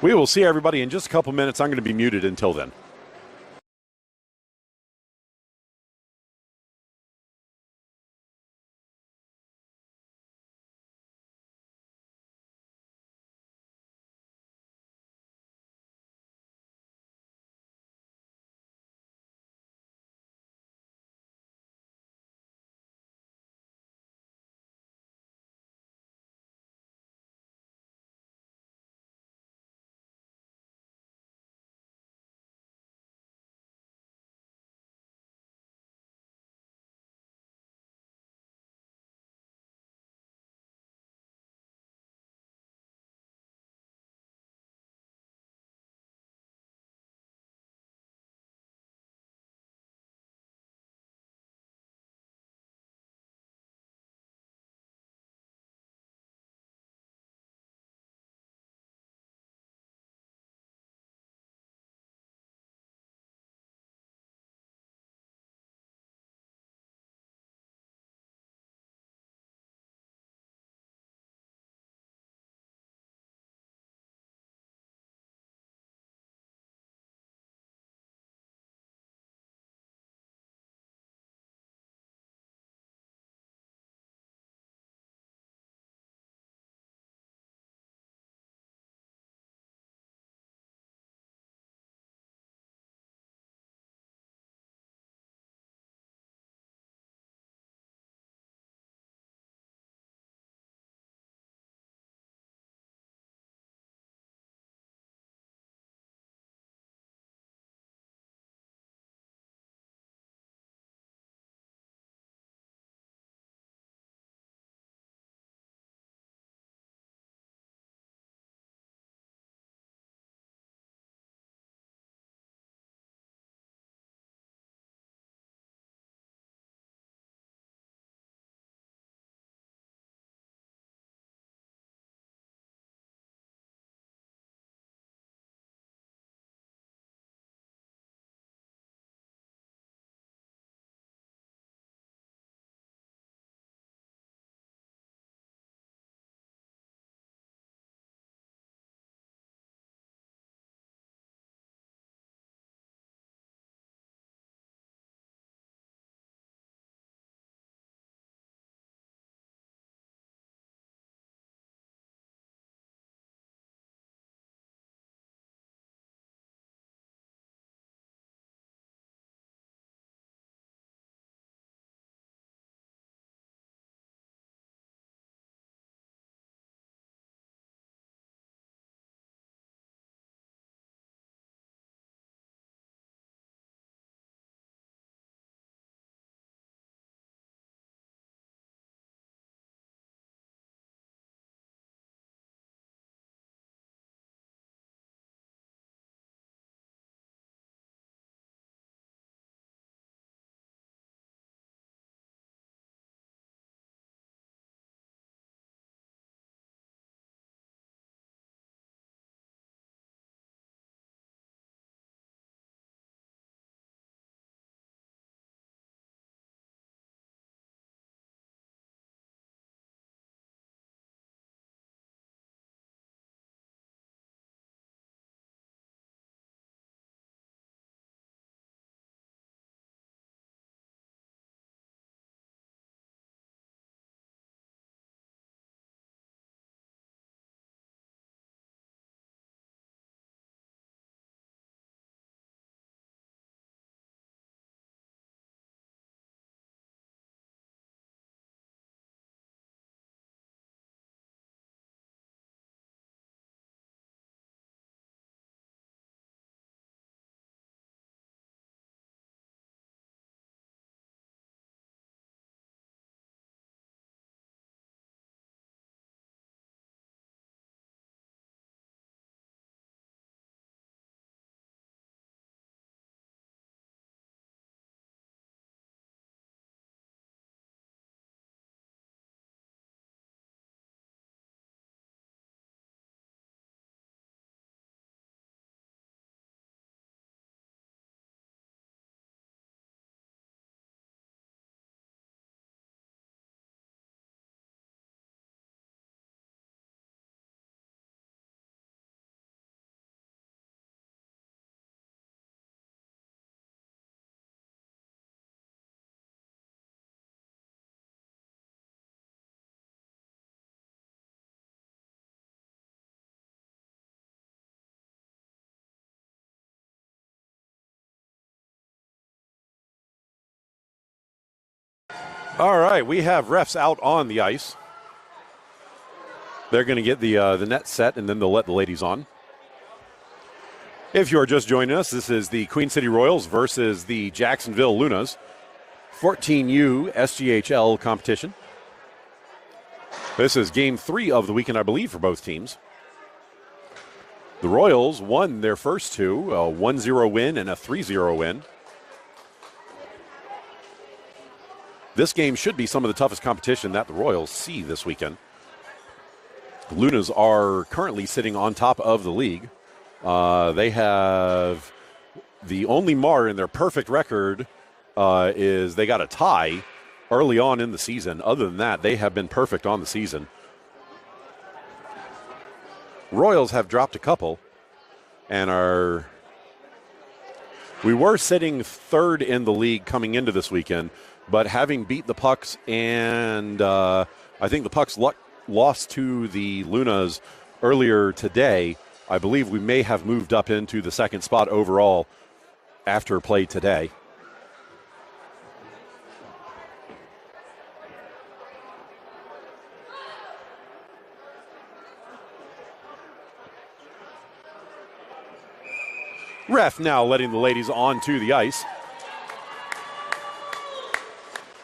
We will see everybody in just a couple minutes. I'm going to be muted until then. All right, we have refs out on the ice. They're going to get the net set, and then they'll let the ladies on. If you are just joining us, this is the Queen City Royals versus the Jacksonville Lunas 14U SGHL competition. This is game 3 of the weekend, I believe, for both teams. The Royals won their first two, a 1-0 win and a 3-0 win. This game should be some of the toughest competition that the Royals see this weekend. The Lunas are currently sitting on top of the league. They have the only mar in their perfect record is they got a tie early on in the season. Other than that, they have been perfect on the season. Royals have dropped a couple and we were sitting third in the league coming into this weekend, but having beat the Pucks and I think the Pucks lost to the Lunas earlier today, I believe we may have moved up into the second spot overall after play today. Ref now letting the ladies onto the ice.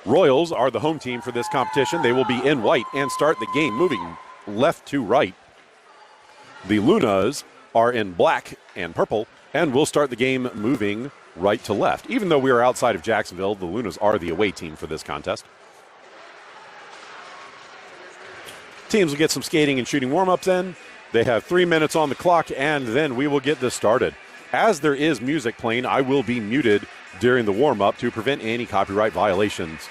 Royals are the home team for this competition. They will be in white and start the game moving left to right. The Lunas are in black and purple and will start the game moving right to left. Even though we are outside of Jacksonville, the Lunas are the away team for this contest. Teams will get some skating and shooting warm-ups in. They have 3 minutes on the clock, and then we will get this started. As there is music playing, I will be muted during the warm-up to prevent any copyright violations.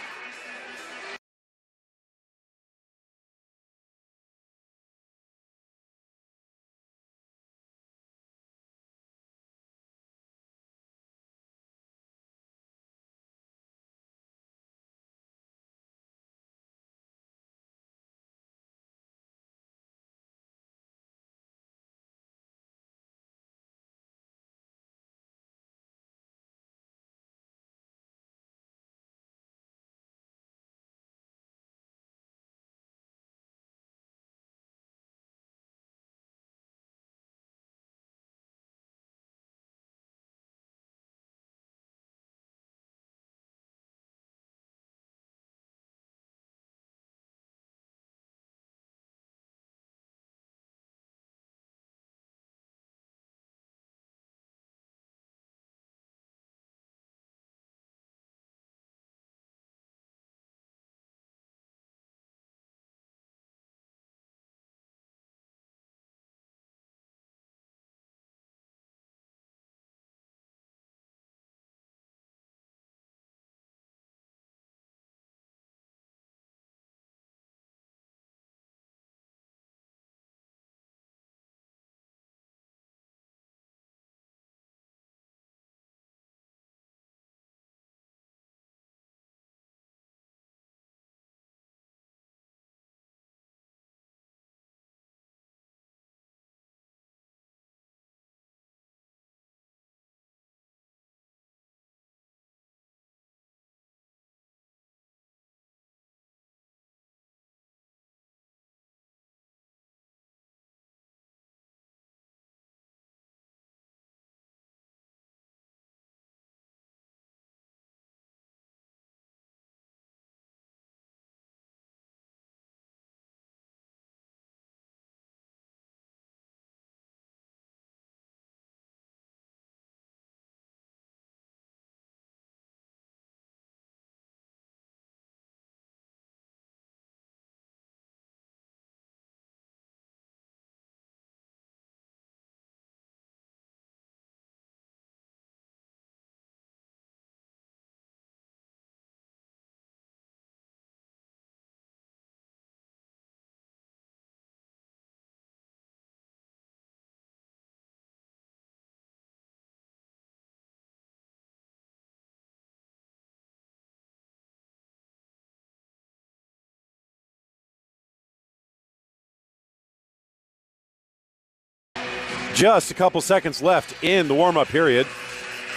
Just a couple seconds left in the warm-up period.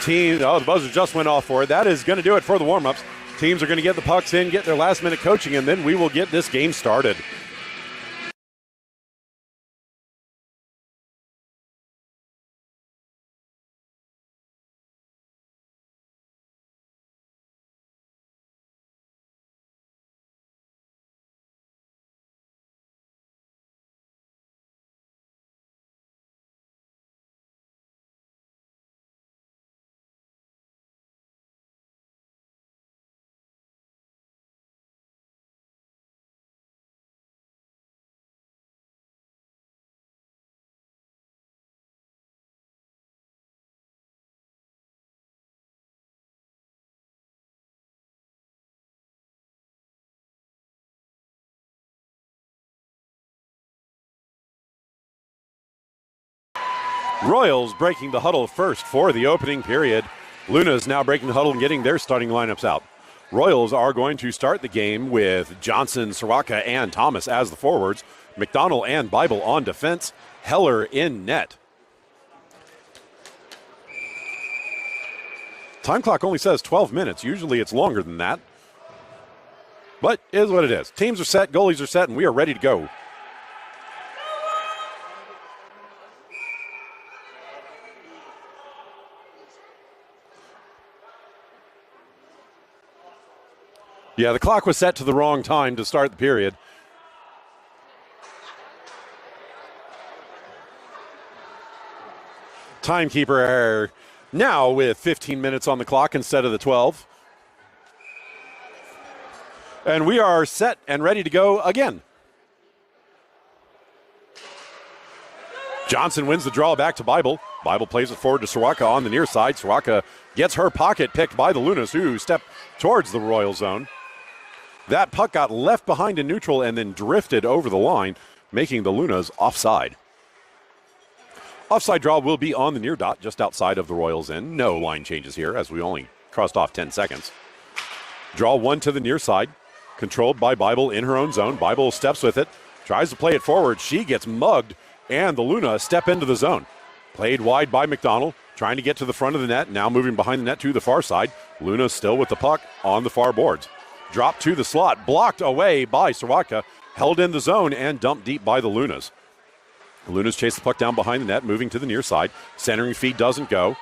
The buzzer just went off for it. That is going to do it for the warm-ups. Teams are going to get the pucks in, get their last-minute coaching, and then we will get this game started. Royals breaking the huddle first for the opening period. Luna's now breaking the huddle and getting their starting lineups out. Royals are going to start the game with Johnson, Soroka, and Thomas as the forwards. McDonald and Bible on defense. Heller in net. Time clock only says 12 minutes. Usually it's longer than that. But it is what it is. Teams are set, goalies are set, and we are ready to go. Yeah, the clock was set to the wrong time to start the period. Timekeeper error now with 15 minutes on the clock instead of the 12. And we are set and ready to go again. Johnson wins the draw back to Bible. Bible plays it forward to Soroka on the near side. Soroka gets her pocket picked by the Lunas, who step towards the Royal zone. That puck got left behind in neutral and then drifted over the line, making the Lunas offside. Offside draw will be on the near dot, just outside of the Royals end. No line changes here, as we only crossed off 10 seconds. Draw one to the near side, controlled by Bible in her own zone. Bible steps with it, tries to play it forward. She gets mugged, and the Luna step into the zone. Played wide by McDonald, trying to get to the front of the net, now moving behind the net to the far side. Luna still with the puck on the far boards. Dropped to the slot, blocked away by Soroka, held in the zone and dumped deep by the Lunas. The Lunas chase the puck down behind the net, moving to the near side. Centering feed doesn't go.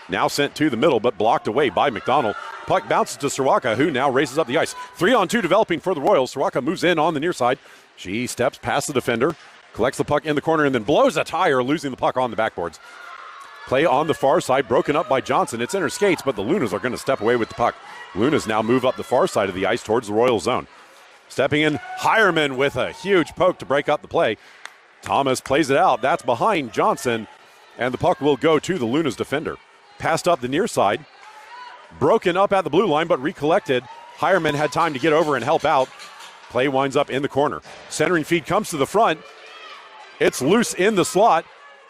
Now sent to the middle, but blocked away by McDonald. Puck bounces to Soroka, who now races up the ice. 3-on-2 developing for the Royals. Soroka moves in on the near side. She steps past the defender, collects the puck in the corner, and then blows a tire, losing the puck on the backboards. Play on the far side, broken up by Johnson. It's in her skates, but the Lunas are going to step away with the puck. Lunas now move up the far side of the ice towards the Royal zone. Stepping in, Hireman with a huge poke to break up the play. Thomas plays it out. That's behind Johnson, and the puck will go to the Lunas defender. Passed up the near side, broken up at the blue line, but recollected. Hireman had time to get over and help out. Play winds up in the corner. Centering feed comes to the front. It's loose in the slot.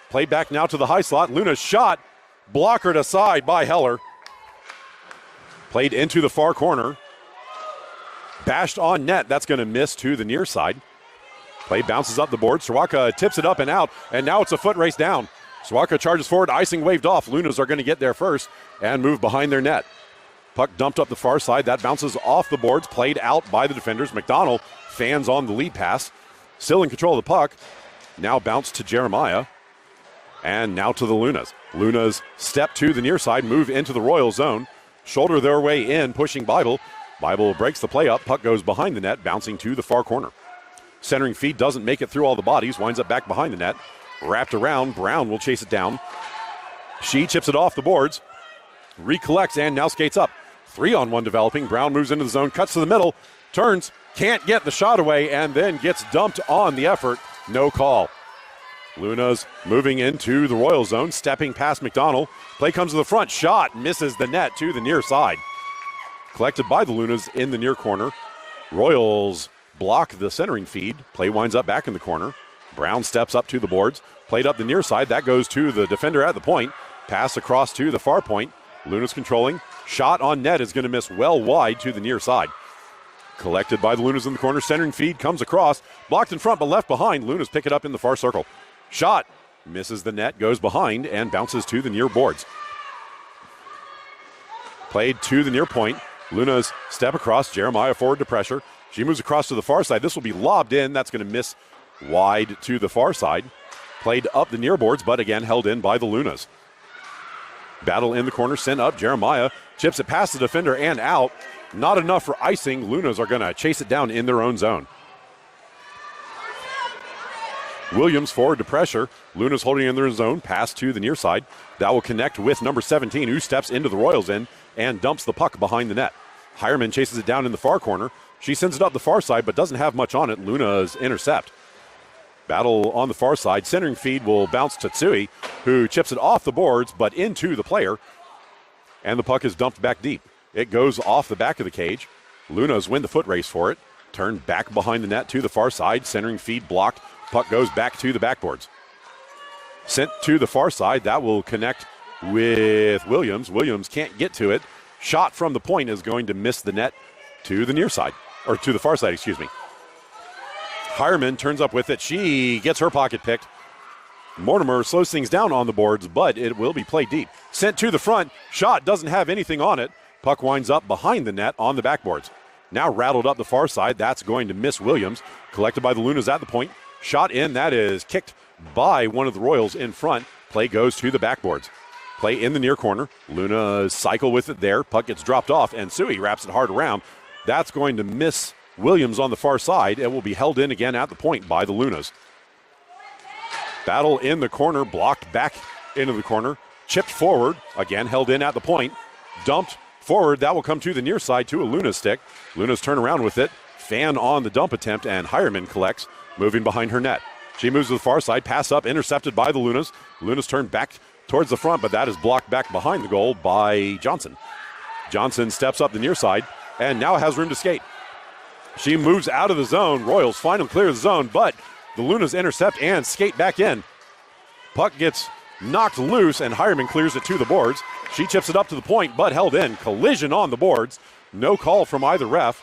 Play back now to the high slot. Luna's shot, blockered aside by Heller. Played into the far corner. Bashed on net. That's going to miss to the near side. Play bounces up the board. Soroka tips it up and out, and now it's a foot race down. Soroka charges forward, icing waved off. Lunas are going to get there first and move behind their net. Puck dumped up the far side. That bounces off the boards, played out by the defenders. McDonald fans on the lead pass. Still in control of the puck. Now bounced to Jeremiah. And now to the Lunas. Lunas step to the near side, move into the Royal zone. Shoulder their way in, pushing Bible. Bible breaks the play up. Puck goes behind the net, bouncing to the far corner. Centering feed doesn't make it through all the bodies. Winds up back behind the net. Wrapped around. Brown will chase it down. She chips it off the boards. Recollects and now skates up. 3-on-1 developing. Brown moves into the zone, cuts to the middle, turns, can't get the shot away, and then gets dumped on the effort. No call. Lunas moving into the Royal zone, stepping past McDonald. Play comes to the front. Shot misses the net to the near side. Collected by the Lunas in the near corner. Royals block the centering feed. Play winds up back in the corner. Brown steps up to the boards. Played up the near side. That goes to the defender at the point. Pass across to the far point. Lunas controlling. Shot on net is going to miss well wide to the near side. Collected by the Lunas in the corner. Centering feed comes across. Blocked in front but left behind. Lunas pick it up in the far circle. Shot misses the net, goes behind, and bounces to the near boards. Played to the near point. Luna's step across, Jeremiah forward to pressure. She moves across to the far side. This will be lobbed in. That's going to miss wide to the far side. Played up the near boards, but again held in by the Lunas. Battle in the corner, sent up. Jeremiah chips it past the defender and out. Not enough for icing. Lunas are going to chase it down in their own zone. Williams forward to pressure. Lunas holding in their zone. Pass to the near side. That will connect with number 17, who steps into the Royals end and dumps the puck behind the net. Hireman chases it down in the far corner. She sends it up the far side, but doesn't have much on it. Luna's intercept. Battle on the far side. Centering feed will bounce to Tsui, who chips it off the boards, but into the player. And the puck is dumped back deep. It goes off the back of the cage. Lunas win the foot race for it. Turned back behind the net to the far side. Centering feed blocked. Puck goes back to the backboards. Sent to the far side. That will connect with Williams. Williams can't get to it. Shot from the point is going to miss the net to the near side, or to the far side, excuse me. Hireman turns up with it. She gets her pocket picked. Mortimer slows things down on the boards, but it will be played deep. Sent to the front. Shot doesn't have anything on it. Puck winds up behind the net on the backboards. Now rattled up the far side. That's going to miss Williams. Collected by the Lunas at the point. Shot in. That is kicked by one of the Royals in front. Play goes to the backboards. Play in the near corner. Luna cycle with it there. Puck gets dropped off, and Tsui wraps it hard around. That's going to miss Williams on the far side. It will be held in again at the point by the Lunas. Battle in the corner, blocked back into the corner. Chipped forward, again held in at the point. Dumped forward, that will come to the near side to a Luna stick. Lunas turn around with it. Fan on the dump attempt, and Hireman collects, moving behind her net. She moves to the far side, pass up, intercepted by the Lunas. Lunas turn back towards the front, but that is blocked back behind the goal by Johnson. Johnson steps up the near side and now has room to skate. She moves out of the zone. Royals finally clear the zone, but the Lunas intercept and skate back in. Puck gets knocked loose, and Hireman clears it to the boards. She chips it up to the point, but held in. Collision on the boards. No call from either ref.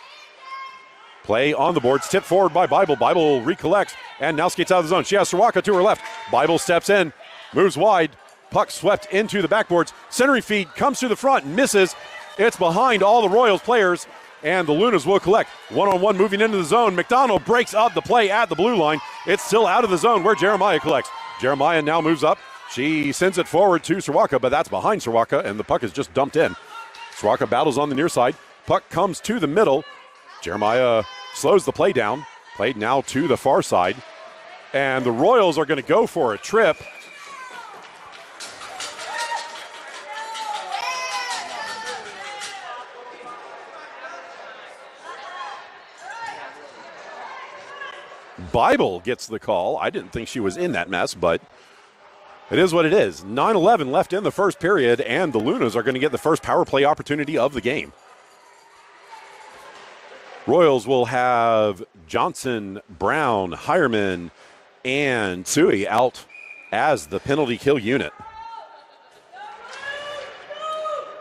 Play on the boards, tipped forward by Bible. Bible recollects and now skates out of the zone. She has Sawaka to her left. Bible steps in, moves wide. Puck swept into the backboards. Centering feed comes to the front and misses. It's behind all the Royals players, and the Lunas will collect. One-on-one moving into the zone. McDonald breaks up the play at the blue line. It's still out of the zone where Jeremiah collects. Jeremiah now moves up. She sends it forward to Sawaka, but that's behind Sawaka, and the puck is just dumped in. Sawaka battles on the near side. Puck comes to the middle. Jeremiah slows the play down. Played now to the far side. And the Royals are going to go for a trip. Bible gets the call. I didn't think she was in that mess, but it is what it is. 9:11 left in the first period, and the Lunas are going to get the first power play opportunity of the game. Royals will have Johnson, Brown, Hireman, and Tsui out as the penalty kill unit.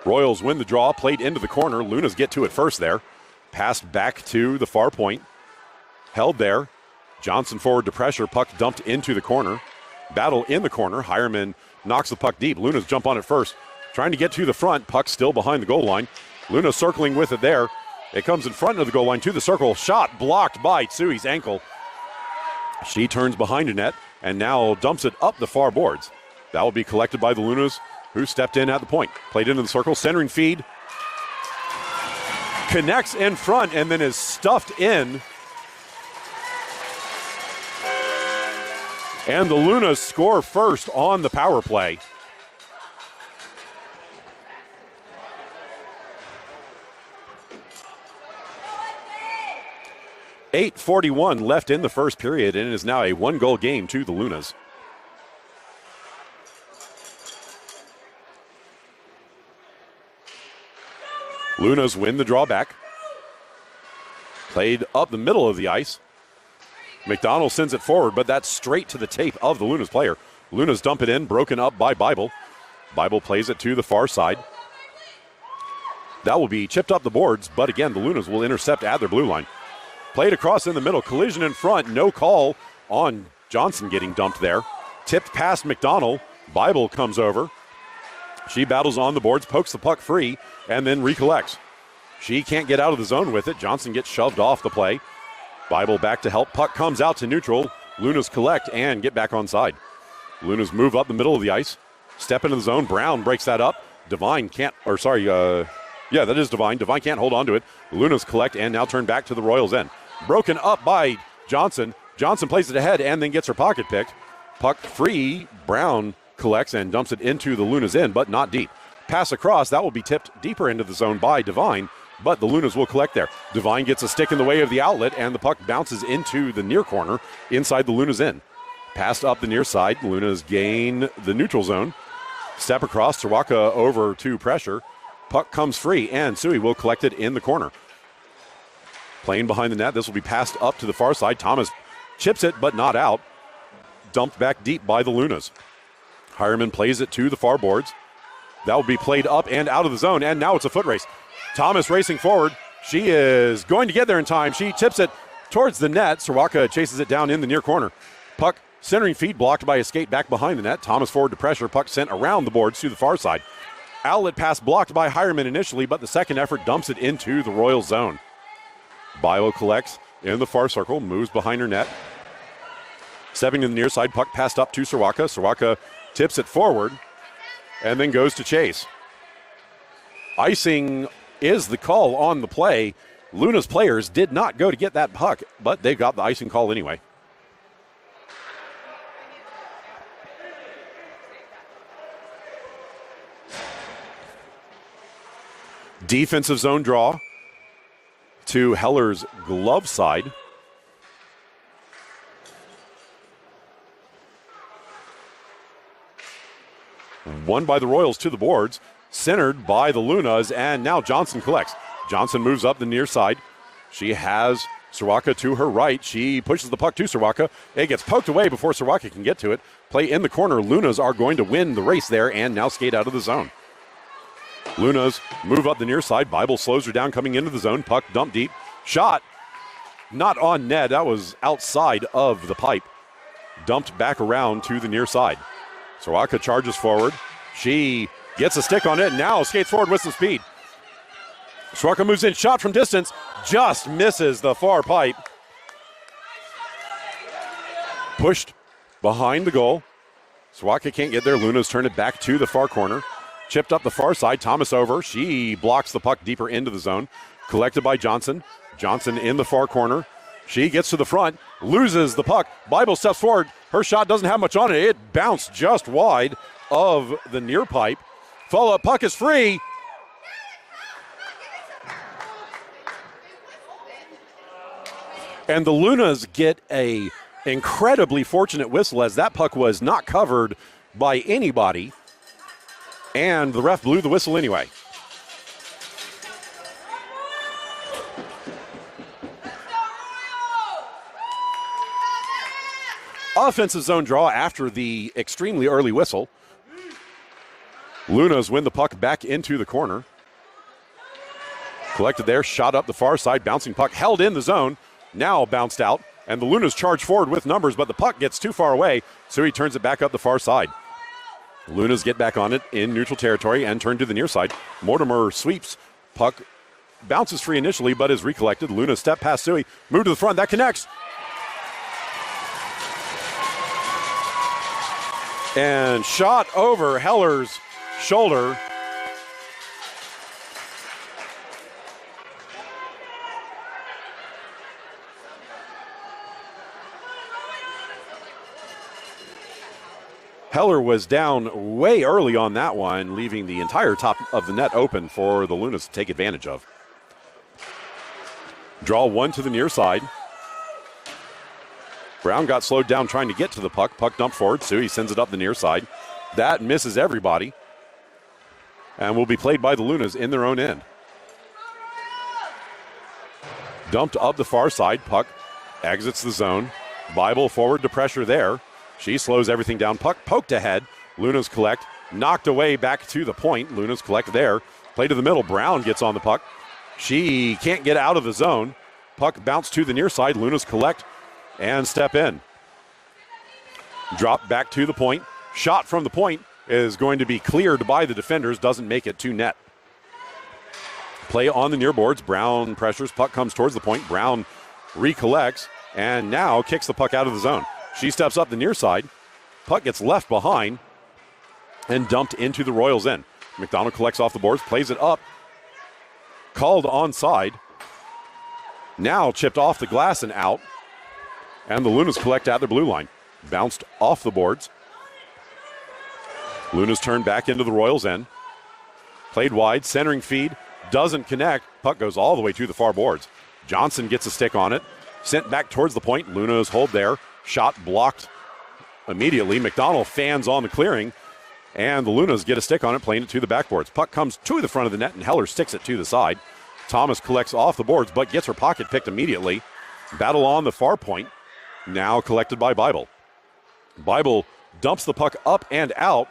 Royals win the draw, played into the corner. Lunas get to it first there. Passed back to the far point. Held there. Johnson forward to pressure. Puck dumped into the corner. Battle in the corner. Hireman knocks the puck deep. Lunas jump on it first. Trying to get to the front. Puck still behind the goal line. Luna circling with it there. It comes in front of the goal line to the circle. Shot blocked by Tsui's ankle. She turns behind a net and now dumps it up the far boards. That will be collected by the Lunas, who stepped in at the point. Played into the circle. Centering feed. Connects in front and then is stuffed in. And the Lunas score first on the power play. .8:41 left in the first period, and it is now a one-goal game to the Lunas. Lunas win the draw back. Played up the middle of the ice. McDonald sends it forward, but that's straight to the tape of the Lunas player. Lunas dump it in, broken up by Bible. Bible plays it to the far side. That will be chipped up the boards, but again, the Lunas will intercept at their blue line. Played across in the middle, collision in front, no call on Johnson getting dumped there. Tipped past McDonald, Bible comes over. She battles on the boards, pokes the puck free, and then recollects. She can't get out of the zone with it. Johnson gets shoved off the play. Bible back to help. Puck comes out to neutral. Lunas collect and get back onside. Lunas move up the middle of the ice. Step into the zone. Brown breaks that up. Devine can't, that is Devine. Devine can't hold on to it. Lunas collect and now turn back to the Royals' end. Broken up by Johnson. Johnson plays it ahead and then gets her pocket picked. Puck free. Brown collects and dumps it into the Lunas' end, but not deep. Pass across. That will be tipped deeper into the zone by Devine, but the Lunas will collect there. Devine gets a stick in the way of the outlet, and the puck bounces into the near corner inside the Lunas' end. Passed up the near side. Lunas gain the neutral zone. Step across. Soroka over to pressure. Puck comes free, and Sui will collect it in the corner. Playing behind the net. This will be passed up to the far side. Thomas chips it, but not out. Dumped back deep by the Lunas. Hireman plays it to the far boards. That will be played up and out of the zone, and now it's a foot race. Thomas racing forward. She is going to get there in time. She tips it towards the net. Soroka chases it down in the near corner. Puck centering feed blocked by a skate back behind the net. Thomas forward to pressure. Puck sent around the boards to the far side. Outlet pass blocked by Hireman initially, but the second effort dumps it into the Royal zone. Bio collects in the far circle, moves behind her net. Stepping to the near side, puck passed up to Soroka. Soroka tips it forward and then goes to chase. Icing is the call on the play. Luna's players did not go to get that puck, but they got the icing call anyway. Defensive zone draw to Heller's glove side. Won by the Royals to the boards, centered by the Lunas, and now Johnson collects. Johnson moves up the near side. She has Soroka to her right. She pushes the puck to Soroka. It gets poked away before Soroka can get to it. Play in the corner. Lunas are going to win the race there and now skate out of the zone. Lunas move up the near side. Bible slows her down coming into the zone. Puck dumped deep. Shot not on net. That was outside of the pipe. Dumped back around to the near side. Soroka charges forward. She gets a stick on it and now skates forward with some speed. Soroka moves in. Shot from distance. Just misses the far pipe. Pushed behind the goal. Soroka can't get there. Lunas turn it back to the far corner. Chipped up the far side. Thomas over. She blocks the puck deeper into the zone. Collected by Johnson. Johnson in the far corner. She gets to the front. Loses the puck. Bible steps forward. Her shot doesn't have much on it. It bounced just wide of the near pipe. Follow-up puck is free. And the Lunas get a incredibly fortunate whistle as that puck was not covered by anybody. And the ref blew the whistle anyway. Offensive zone draw after the extremely early whistle. Lunas win the puck back into the corner. Collected there, shot up the far side, bouncing puck held in the zone, now bounced out, and the Lunas charge forward with numbers, but the puck gets too far away, so he turns it back up the far side. Lunas get back on it in neutral territory and turn to the near side. Mortimer sweeps, puck bounces free initially, but is recollected. Lunas step past Sui, move to the front, that connects. And shot over Heller's shoulder. Heller was down way early on that one, leaving the entire top of the net open for the Lunas to take advantage of. Draw one to the near side. Brown got slowed down trying to get to the puck. Puck dumped forward. Sui sends it up the near side. That misses everybody. And will be played by the Lunas in their own end. Dumped up the far side. Puck exits the zone. Bible forward to pressure there. She slows everything down. Puck poked ahead. Lunas collect. Knocked away back to the point. Lunas collect there. Play to the middle. Brown gets on the puck. She can't get out of the zone. Puck bounced to the near side. Lunas collect and step in. Drop back to the point. Shot from the point is going to be cleared by the defenders. Doesn't make it to net. Play on the near boards. Brown pressures. Puck comes towards the point. Brown recollects and now kicks the puck out of the zone. She steps up the near side. Puck gets left behind and dumped into the Royals' end. McDonald collects off the boards, plays it up. Called onside. Now chipped off the glass and out. And the Lunas collect at their blue line. Bounced off the boards. Lunas turned back into the Royals' end. Played wide, centering feed. Doesn't connect. Puck goes all the way to the far boards. Johnson gets a stick on it. Sent back towards the point. Lunas hold there. Shot blocked immediately. McDonald fans on the clearing. And the Lunas get a stick on it, playing it to the backboards. Puck comes to the front of the net, and Heller sticks it to the side. Thomas collects off the boards, but gets her pocket picked immediately. Battle on the far point. Now collected by Bible. Bible dumps the puck up and out.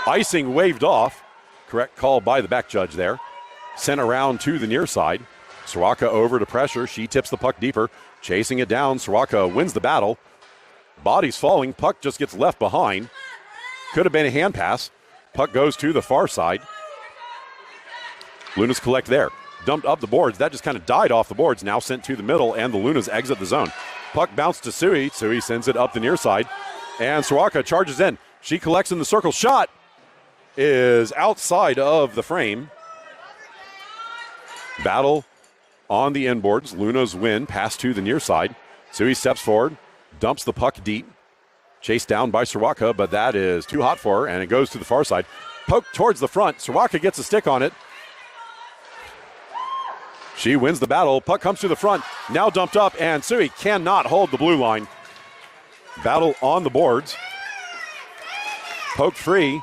Icing waved off. Correct call by the back judge there. Sent around to the near side. Soroka over to pressure. She tips the puck deeper. Chasing it down. Soroka wins the battle. Body's falling. Puck just gets left behind. Could have been a hand pass. Puck goes to the far side. Lunas collect there. Dumped up the boards. That just kind of died off the boards. Now sent to the middle, and the Lunas exit the zone. Puck bounced to Sui. Sui sends it up the near side. And Soroka charges in. She collects in the circle. Shot is outside of the frame. Battle on the inboards. Lunas win. Pass to the near side. Sui steps forward. Dumps the puck deep. Chased down by Soroka, but that is too hot for her, and it goes to the far side. Poked towards the front. Soroka gets a stick on it. She wins the battle. Puck comes to the front. Now dumped up, and Sui cannot hold the blue line. Battle on the boards. Poked free.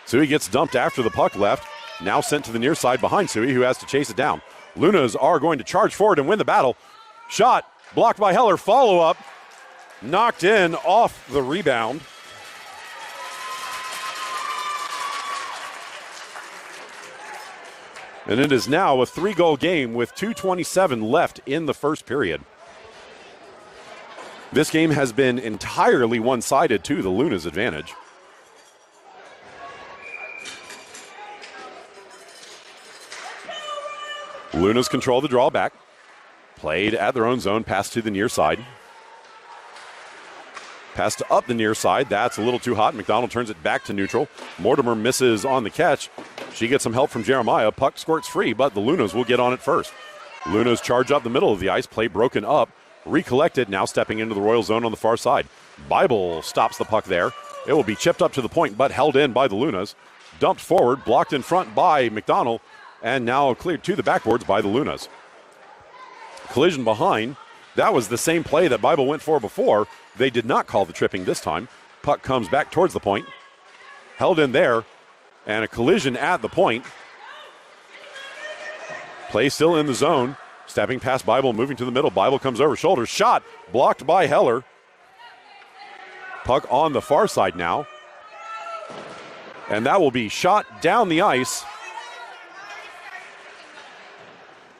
Sui gets dumped after the puck left. Now sent to the near side behind Sui, who has to chase it down. Lunas are going to charge forward and win the battle. Shot blocked by Heller. Follow up. Knocked in off the rebound. And it is now a 3-goal game with 2:27 left in the first period. This game has been entirely one-sided to the Lunas' advantage. Lunas control the draw back. Played at their own zone, pass to the near side. Pass to up the near side. That's a little too hot. McDonald turns it back to neutral. Mortimer misses on the catch. She gets some help from Jeremiah. Puck squirts free, but the Lunas will get on it first. Lunas charge up the middle of the ice. Play broken up. Recollected. Now stepping into the Royal zone on the far side. Bible stops the puck there. It will be chipped up to the point, but held in by the Lunas. Dumped forward. Blocked in front by McDonald. And now cleared to the backboards by the Lunas. Collision behind. That was the same play that Bible went for before. They did not call the tripping this time. Puck comes back towards the point. Held in there. And a collision at the point. Play still in the zone. Stepping past Bible, moving to the middle. Bible comes over shoulder. Shot blocked by Heller. Puck on the far side now. And that will be shot down the ice.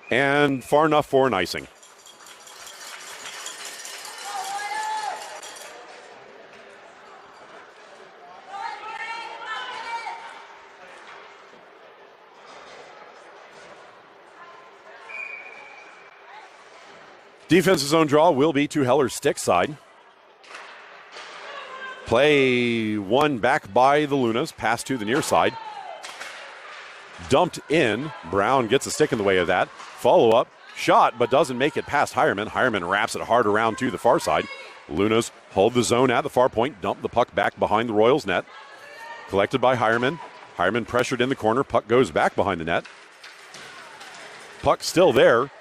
And far enough for an icing. Defensive zone draw will be to Heller's stick side. Play one back by the Lunas. Pass to the near side. Dumped in. Brown gets a stick in the way of that. Follow up. Shot, but doesn't make it past Hireman. Hireman wraps it hard around to the far side. Lunas hold the zone at the far point. Dump the puck back behind the Royals net. Collected by Hireman. Hireman pressured in the corner. Puck goes back behind the net. Puck still there.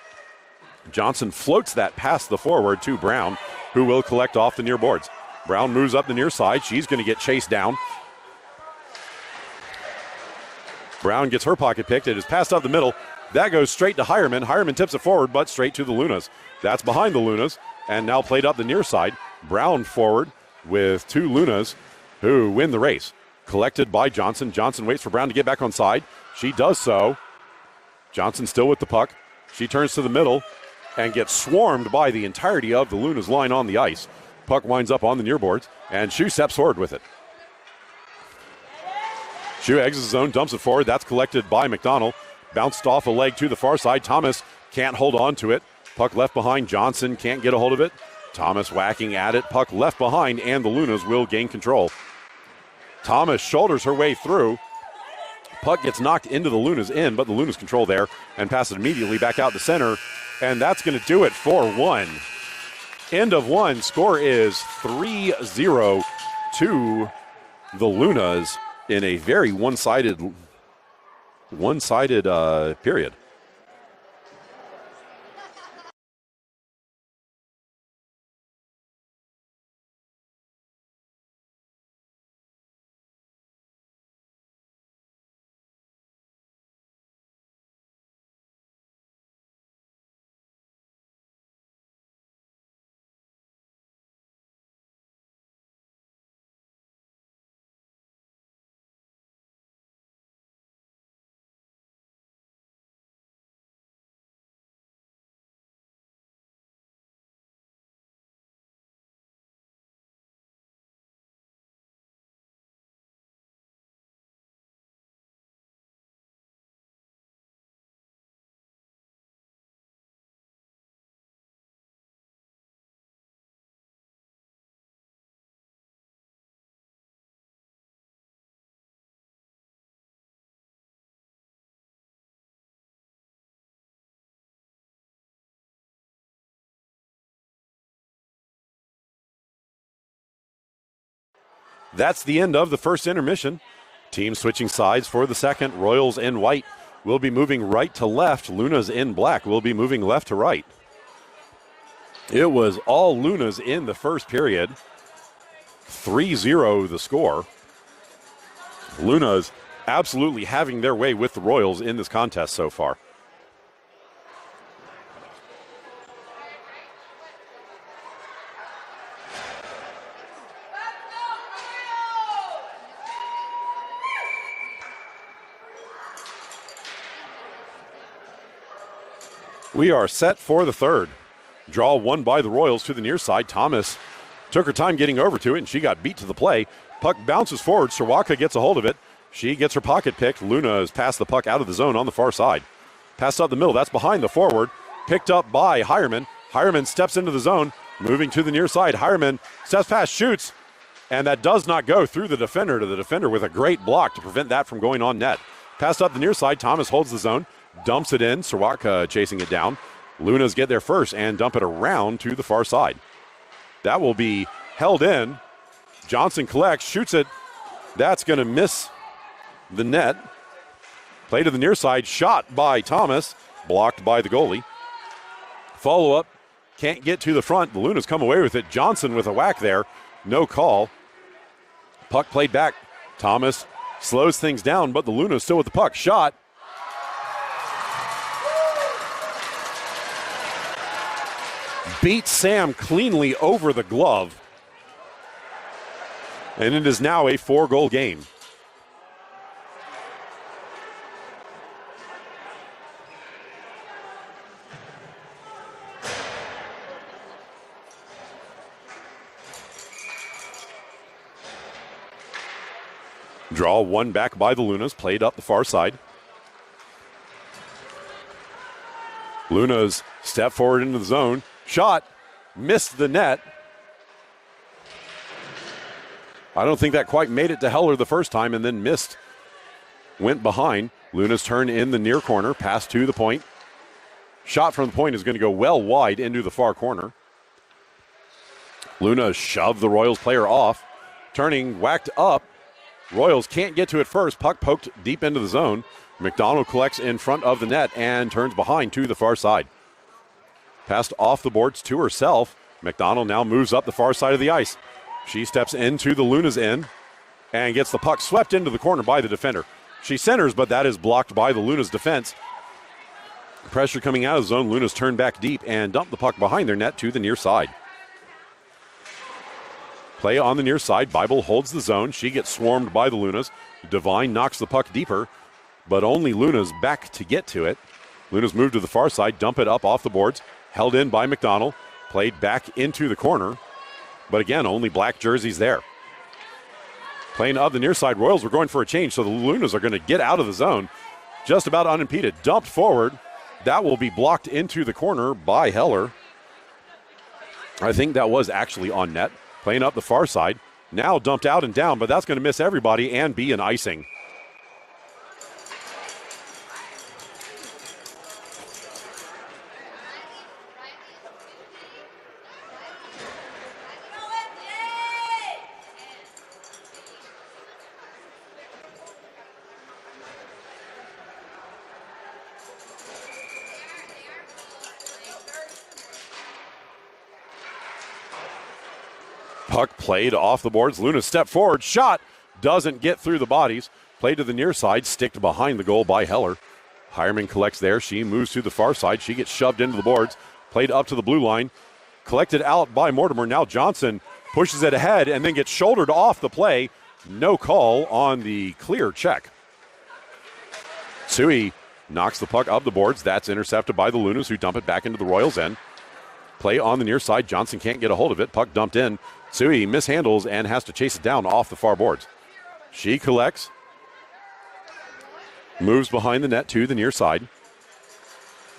Johnson floats that past the forward to Brown, who will collect off the near boards. Brown moves up the near side. She's going to get chased down. Brown gets her pocket picked. It is passed up the middle. That goes straight to Hireman. Hireman tips it forward, but straight to the Lunas. That's behind the Lunas, and now played up the near side. Brown forward with two Lunas who win the race. Collected by Johnson. Johnson waits for Brown to get back on side. She does so. Johnson still with the puck. She turns to the middle and gets swarmed by the entirety of the Lunas line on the ice. Puck winds up on the near boards, and Shue steps forward with it. Shu exits the zone, dumps it forward. That's collected by McDonald. Bounced off a leg to the far side. Thomas can't hold on to it. Puck left behind. Johnson can't get a hold of it. Thomas whacking at it. Puck left behind, and the Lunas will gain control. Thomas shoulders her way through. Puck gets knocked into the Lunas end, but the Lunas control there and pass it immediately back out to center. And that's going to do it for one. End of one. Score is 3-0 to the Lunas in a very one-sided period. That's the end of the first intermission. Teams switching sides for the second. Royals in white will be moving right to left. Lunas in black will be moving left to right. It was all Lunas in the first period. 3-0 the score. Lunas absolutely having their way with the Royals in this contest so far. We are set for the third. Draw won by the Royals to the near side. Thomas took her time getting over to it, and she got beat to the play. Puck bounces forward. Serwaka gets a hold of it. She gets her pocket picked. Luna has passed the puck out of the zone on the far side. Passed up the middle. That's behind the forward. Picked up by Hireman. Hireman steps into the zone, moving to the near side. Hireman steps past, shoots, and that does not go through the defender to the defender with a great block to prevent that from going on net. Passed up the near side. Thomas holds the zone. Dumps it in. Serwaka chasing it down. Lunas get there first and dump it around to the far side. That will be held in. Johnson collects, shoots it. That's going to miss the net. Play to the near side. Shot by Thomas. Blocked by the goalie. Follow up. Can't get to the front. The Lunas come away with it. Johnson with a whack there. No call. Puck played back. Thomas slows things down, but the Lunas still with the puck. Shot. Beat Sam cleanly over the glove. And it is now a 4-goal game. Draw one back by the Lunas, played up the far side. Lunas step forward into the zone. Shot, missed the net. I don't think that quite made it to Heller the first time and then missed. Went behind. Lunas turn in the near corner, pass to the point. Shot from the point is going to go well wide into the far corner. Luna shoved the Royals player off. Turning, whacked up. Royals can't get to it first. Puck poked deep into the zone. McDonald collects in front of the net and turns behind to the far side. Passed off the boards to herself. McDonald now moves up the far side of the ice. She steps into the Lunas end and gets the puck swept into the corner by the defender. She centers, but that is blocked by the Lunas defense. Pressure coming out of the zone. Lunas turn back deep and dump the puck behind their net to the near side. Play on the near side. Bible holds the zone. She gets swarmed by the Lunas. Devine knocks the puck deeper, but only Lunas back to get to it. Lunas move to the far side, dump it up off the boards. Held in by McDonald. Played back into the corner. But again, only black jerseys there. Playing up the near side, Royals were going for a change, so the Lunas are going to get out of the zone just about unimpeded. Dumped forward. That will be blocked into the corner by Heller. I think that was actually on net. Playing up the far side. Now dumped out and down, but that's going to miss everybody and be an icing. Puck played off the boards. Luna step forward. Shot doesn't get through the bodies. Played to the near side. Sticked behind the goal by Heller. Hireman collects there. She moves to the far side. She gets shoved into the boards. Played up to the blue line. Collected out by Mortimer. Now Johnson pushes it ahead and then gets shouldered off the play. No call on the clear check. Tsui knocks the puck up the boards. That's intercepted by the Lunas, who dump it back into the Royals' end. Play on the near side. Johnson can't get a hold of it. Puck dumped in. Tsui mishandles and has to chase it down off the far boards. She collects. Moves behind the net to the near side.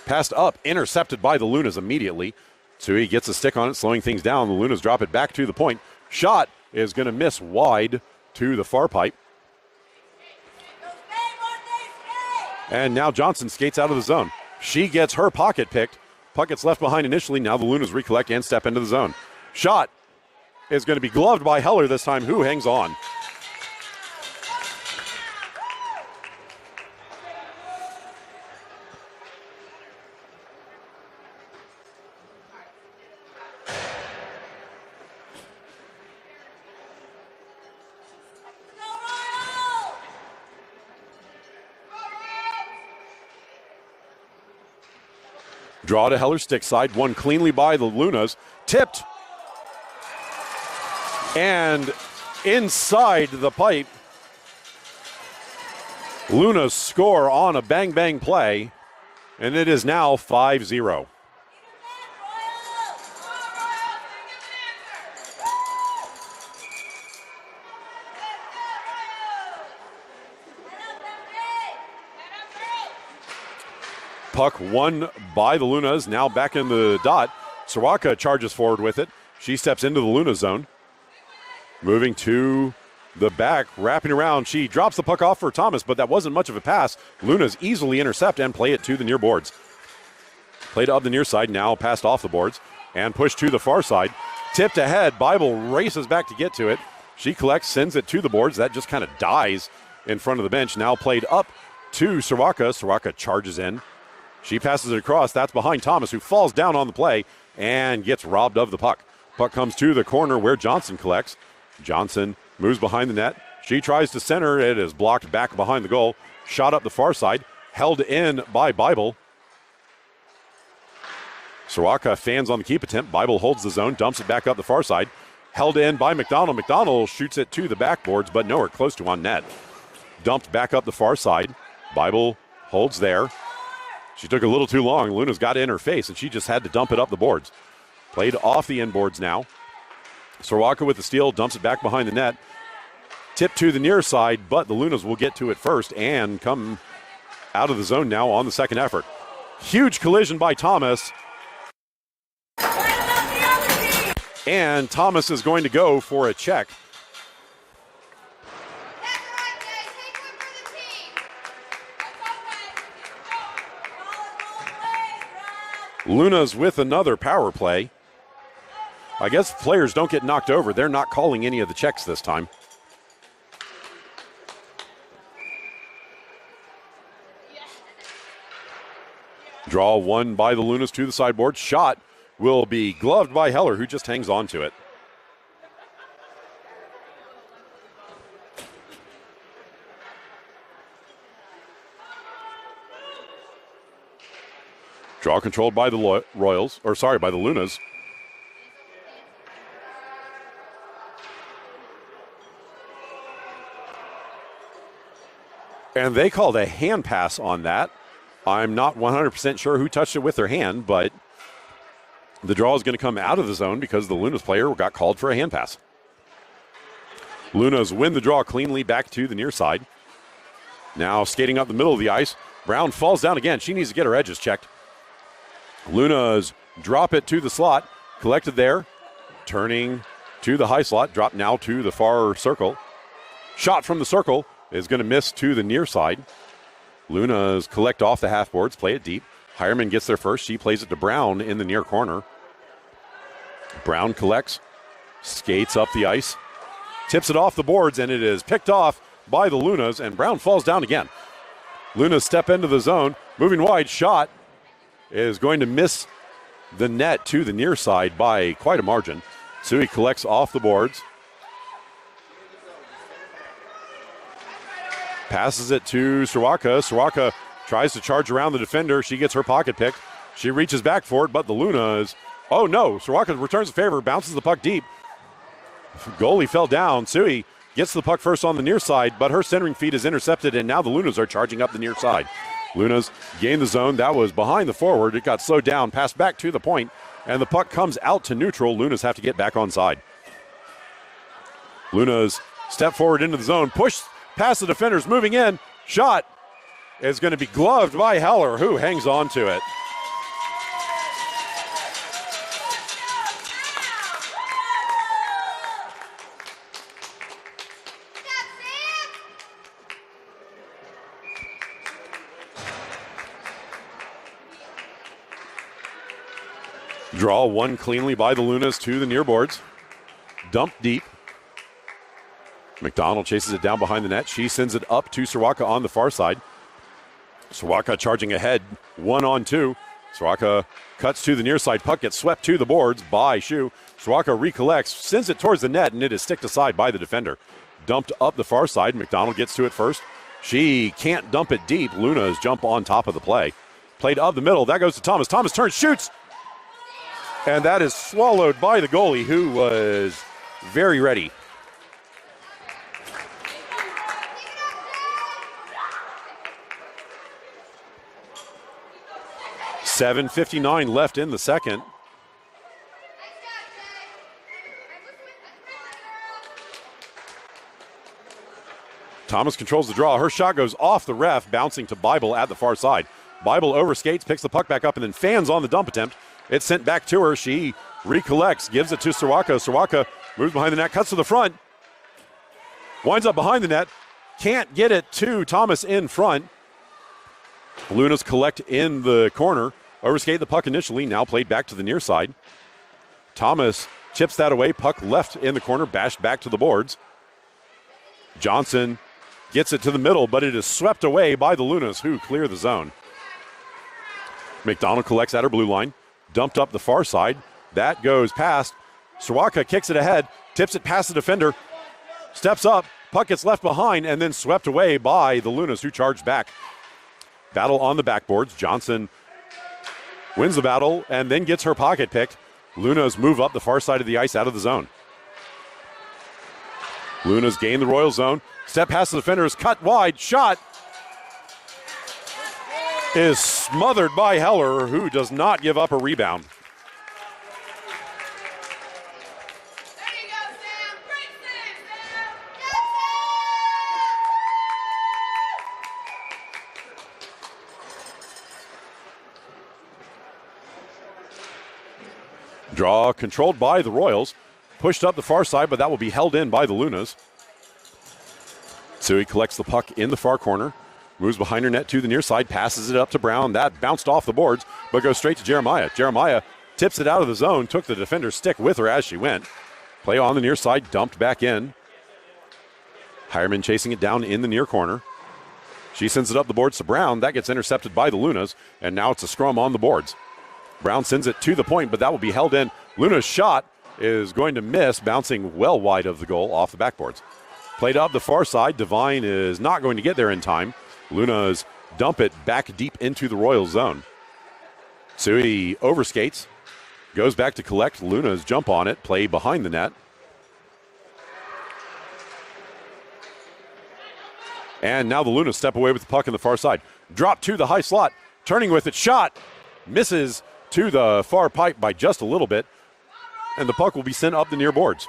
Passed up. Intercepted by the Lunas immediately. Tsui gets a stick on it, slowing things down. The Lunas drop it back to the point. Shot is going to miss wide to the far pipe. And now Johnson skates out of the zone. She gets her pocket picked. Puck gets left behind initially. Now the Lunas recollect and step into the zone. Shot is going to be gloved by Heller this time, who hangs on. Draw to Heller's stick side. Won cleanly by the Lunas. Tipped. And inside the pipe. Lunas score on a bang-bang play. And it is now 5-0. Puck won by the Lunas, now back in the dot. Soraka charges forward with it. She steps into the Luna zone. Moving to the back, wrapping around. She drops the puck off for Thomas, but that wasn't much of a pass. Lunas easily intercept and play it to the near boards. Played up the near side, now passed off the boards and pushed to the far side. Tipped ahead, Bible races back to get to it. She collects, sends it to the boards. That just kind of dies in front of the bench. Now played up to Soraka. Soraka charges in. She passes it across. That's behind Thomas, who falls down on the play and gets robbed of the puck. Puck comes to the corner where Johnson collects. Johnson moves behind the net. She tries to center. It is blocked back behind the goal. Shot up the far side. Held in by Bible. Soraka fans on the keep attempt. Bible holds the zone, dumps it back up the far side. Held in by McDonald. McDonald shoots it to the backboards, but nowhere close to on net. Dumped back up the far side. Bible holds there. She took a little too long. Luna's got in her face, and she just had to dump it up the boards. Played off the end boards now. Soraka with the steal, dumps it back behind the net. Tipped to the near side, but the Lunas will get to it first and come out of the zone now on the second effort. Huge collision by Thomas. And Thomas is going to go for a check. Lunas with another power play. I guess players don't get knocked over. They're not calling any of the checks this time. Draw one by the Lunas to the sideboard. Shot will be gloved by Heller, who just hangs on to it. Draw controlled by the by the Lunas. And they called a hand pass on that. I'm not 100% sure who touched it with their hand, but the draw is going to come out of the zone because the Lunas player got called for a hand pass. Lunas win the draw cleanly back to the near side. Now skating up the middle of the ice. Brown falls down again. She needs to get her edges checked. Lunas drop it to the slot. Collected there. Turning to the high slot. Drop now to the far circle. Shot from the circle is going to miss to the near side. Lunas collect off the half boards. Play it deep. Hireman gets there first. She plays it to Brown in the near corner. Brown collects. Skates up the ice. Tips it off the boards, and it is picked off by the Lunas, and Brown falls down again. Lunas step into the zone. Moving wide, shot is going to miss the net to the near side by quite a margin. Sui collects off the boards. Passes it to Sawaka. Sawaka tries to charge around the defender. She gets her pocket picked. She reaches back for it, but the Lunas, oh no, Sawaka returns the favor, bounces the puck deep. Goalie fell down. Sui gets the puck first on the near side, but her centering feed is intercepted, and now the Lunas are charging up the near side. Lunas gain the zone. That was behind the forward. It got slowed down, passed back to the point, and the puck comes out to neutral. Lunas have to get back on side. Lunas step forward into the zone, push past the defenders, moving in. Shot is going to be gloved by Heller, who hangs on to it. Draw one cleanly by the Lunas to the near boards. Dump deep. McDonald chases it down behind the net. She sends it up to Sawaka on the far side. Sawaka charging ahead, 1-on-2. Sawaka cuts to the near side. Puck gets swept to the boards by Shu. Sawaka recollects, sends it towards the net, and it is sticked aside by the defender. Dumped up the far side. McDonald gets to it first. She can't dump it deep. Lunas jump on top of the play. Played up the middle. That goes to Thomas. Thomas turns, shoots. And that is swallowed by the goalie, who was very ready. $7:59 left in the second. Thomas controls the draw. Her shot goes off the ref, bouncing to Bible at the far side. Bible overskates, picks the puck back up, and then fans on the dump attempt. It's sent back to her. She recollects, gives it to Sawaka. Sawaka moves behind the net, cuts to the front. Winds up behind the net. Can't get it to Thomas in front. Lunas collect in the corner. Overskate the puck initially, now played back to the near side. Thomas chips that away. Puck left in the corner, bashed back to the boards. Johnson gets it to the middle, but it is swept away by the Lunas, who clear the zone. McDonald collects at her blue line. Dumped up the far side. That goes past. Sawaka kicks it ahead, tips it past the defender, steps up, puck gets left behind, and then swept away by the Lunas, who charged back. Battle on the backboards. Johnson wins the battle and then gets her pocket picked. Lunas move up the far side of the ice out of the zone. Lunas gain the Royal zone. Step past the defenders, cut wide, shot is smothered by Heller, who does not give up a rebound. There you go, Sam. Great save, Sam. Draw controlled by the Royals. Pushed up the far side, but that will be held in by the Lunas. Sui collects the puck in the far corner. Moves behind her net to the near side, passes it up to Brown. That bounced off the boards, but goes straight to Jeremiah. Jeremiah tips it out of the zone, took the defender's stick with her as she went. Play on the near side, dumped back in. Hireman chasing it down in the near corner. She sends it up the boards to Brown. That gets intercepted by the Lunas, and now it's a scrum on the boards. Brown sends it to the point, but that will be held in. Luna's shot is going to miss, bouncing well wide of the goal off the backboards. Played up the far side. Devine is not going to get there in time. Lunas dump it back deep into the Royal zone. Sui overskates, goes back to collect. Lunas jump on it, play behind the net. And now the Lunas step away with the puck in the far side. Drop to the high slot, turning with it, shot, misses to the far pipe by just a little bit, and the puck will be sent up the near boards.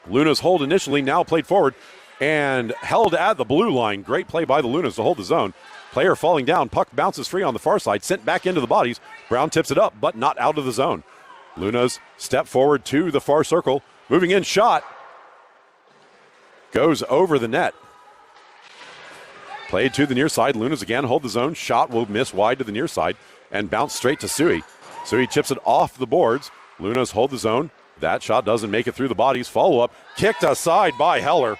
Luna's hold initially, now played forward and held at the blue line. Great play by the Lunas to hold the zone. Player falling down, puck bounces free on the far side, sent back into the bodies. Brown tips it up, but not out of the zone. Lunas step forward to the far circle, moving in, shot. Goes over the net. Played to the near side. Lunas again hold the zone. Shot will miss wide to the near side and bounce straight to Sui. Sui chips it off the boards. Lunas hold the zone. That shot doesn't make it through the bodies. Follow-up kicked aside by Heller.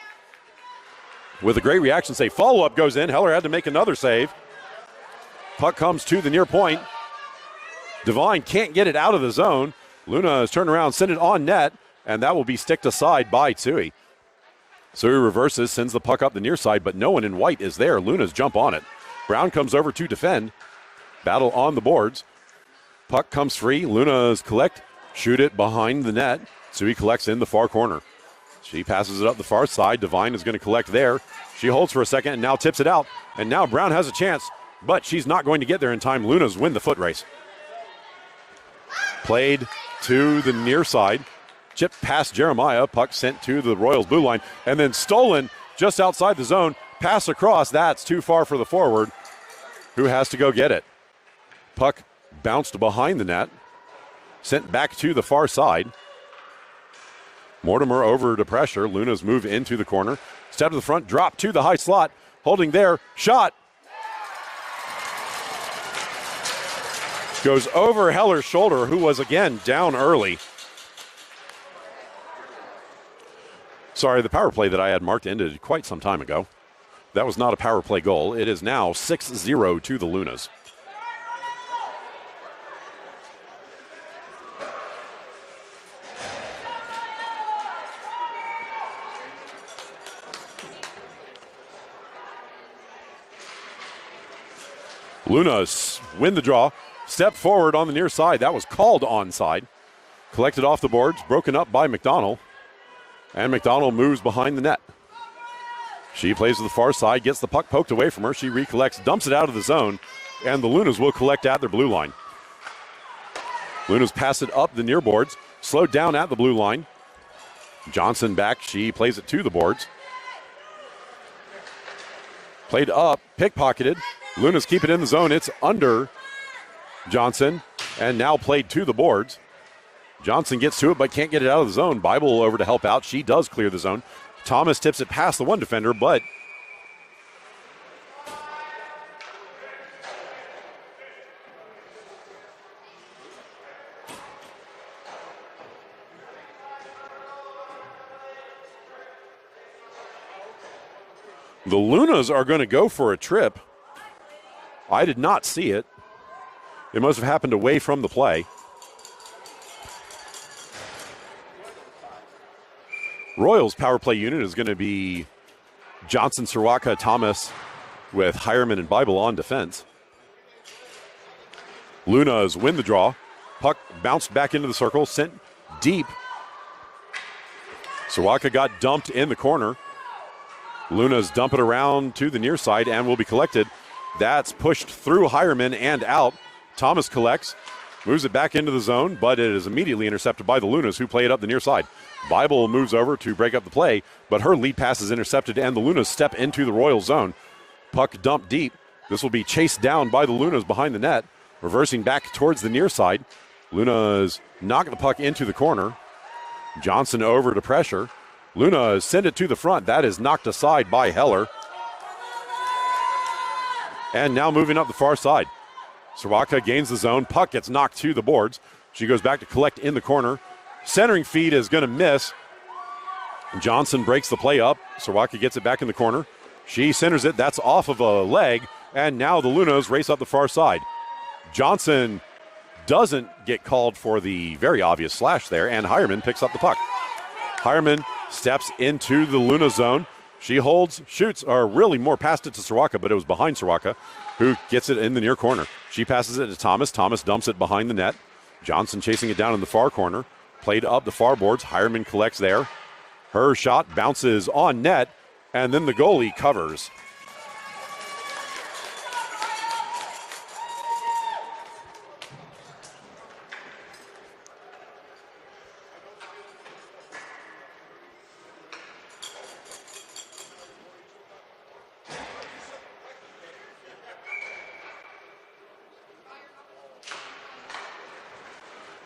With a great reaction save. Follow-up goes in. Heller had to make another save. Puck comes to the near point. Devine can't get it out of the zone. Luna has turned around, sent it on net, and that will be sticked aside by Tsui. Tsui reverses, sends the puck up the near side, but no one in white is there. Luna's jump on it. Brown comes over to defend. Battle on the boards. Puck comes free. Luna's collect. Shoot it behind the net. Tsui collects in the far corner. She passes it up the far side. Devine is going to collect there. She holds for a second and now tips it out. And now Brown has a chance, but she's not going to get there in time. Luna's win the foot race. Played to the near side. Chip past Jeremiah. Puck sent to the Royals blue line. And then stolen just outside the zone. Pass across. That's too far for the forward, who has to go get it. Puck bounced behind the net. Sent back to the far side. Mortimer over to pressure. Luna's move into the corner. Step to the front. Drop to the high slot. Holding there. Shot. Goes over Heller's shoulder, who was again down early. Sorry, the power play that I had marked ended quite some time ago. That was not a power play goal. It is now 6-0 to the Lunas. Lunas win the draw. Step forward on the near side. That was called onside. Collected off the boards. Broken up by McDonald. And McDonald moves behind the net. She plays to the far side. Gets the puck poked away from her. She recollects. Dumps it out of the zone. And the Lunas will collect at their blue line. Lunas pass it up the near boards. Slowed down at the blue line. Johnson back. She plays it to the boards. Played up. Pickpocketed. Lunas keep it in the zone. It's under Johnson, and now played to the boards. Johnson gets to it, but can't get it out of the zone. Bible over to help out. She does clear the zone. Thomas tips it past the one defender, but the Lunas are going to go for a trip. I did not see it. It must have happened away from the play. Royals power play unit is going to be Johnson, Sirwaka, Thomas with Hireman and Bible on defense. Lunas win the draw. Puck bounced back into the circle, sent deep. Sirwaka got dumped in the corner. Lunas dump it around to the near side and will be collected. That's pushed through Hireman and out. Thomas collects, moves it back into the zone, but it is immediately intercepted by the Lunas, who play it up the near side. Bible moves over to break up the play, but her lead pass is intercepted, and the Lunas step into the Royal zone. Puck dumped deep. This will be chased down by the Lunas behind the net, reversing back towards the near side. Lunas knock the puck into the corner. Johnson over to pressure. Lunas send it to the front. That is knocked aside by Heller. And now moving up the far side. Sirwaka gains the zone. Puck gets knocked to the boards. She goes back to collect in the corner. Centering feed is going to miss. Johnson breaks the play up. Sirwaka gets it back in the corner. She centers it. That's off of a leg. And now the Lunas race up the far side. Johnson doesn't get called for the very obvious slash there, and Hireman picks up the puck. Hireman steps into the Luna zone. She holds, shoots, or really more passed it to Sirwaka, but it was behind Sirwaka, who gets it in the near corner. She passes it to Thomas. Thomas dumps it behind the net. Johnson chasing it down in the far corner. Played up the far boards. Hireman collects there. Her shot bounces on net, and then the goalie covers.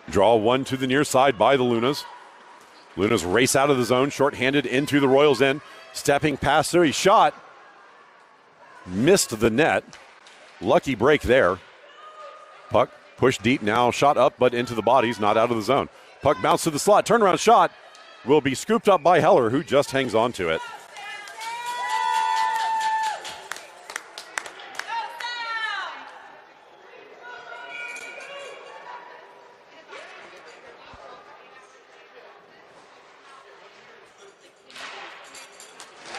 Draw one to the near side by the Lunas. Lunas race out of the zone, shorthanded into the Royals' end. Stepping past through, he shot. Missed the net. Lucky break there. Puck pushed deep now, shot up, but into the bodies, not out of the zone. Puck bounced to the slot, turnaround shot will be scooped up by Heller, who just hangs on to it.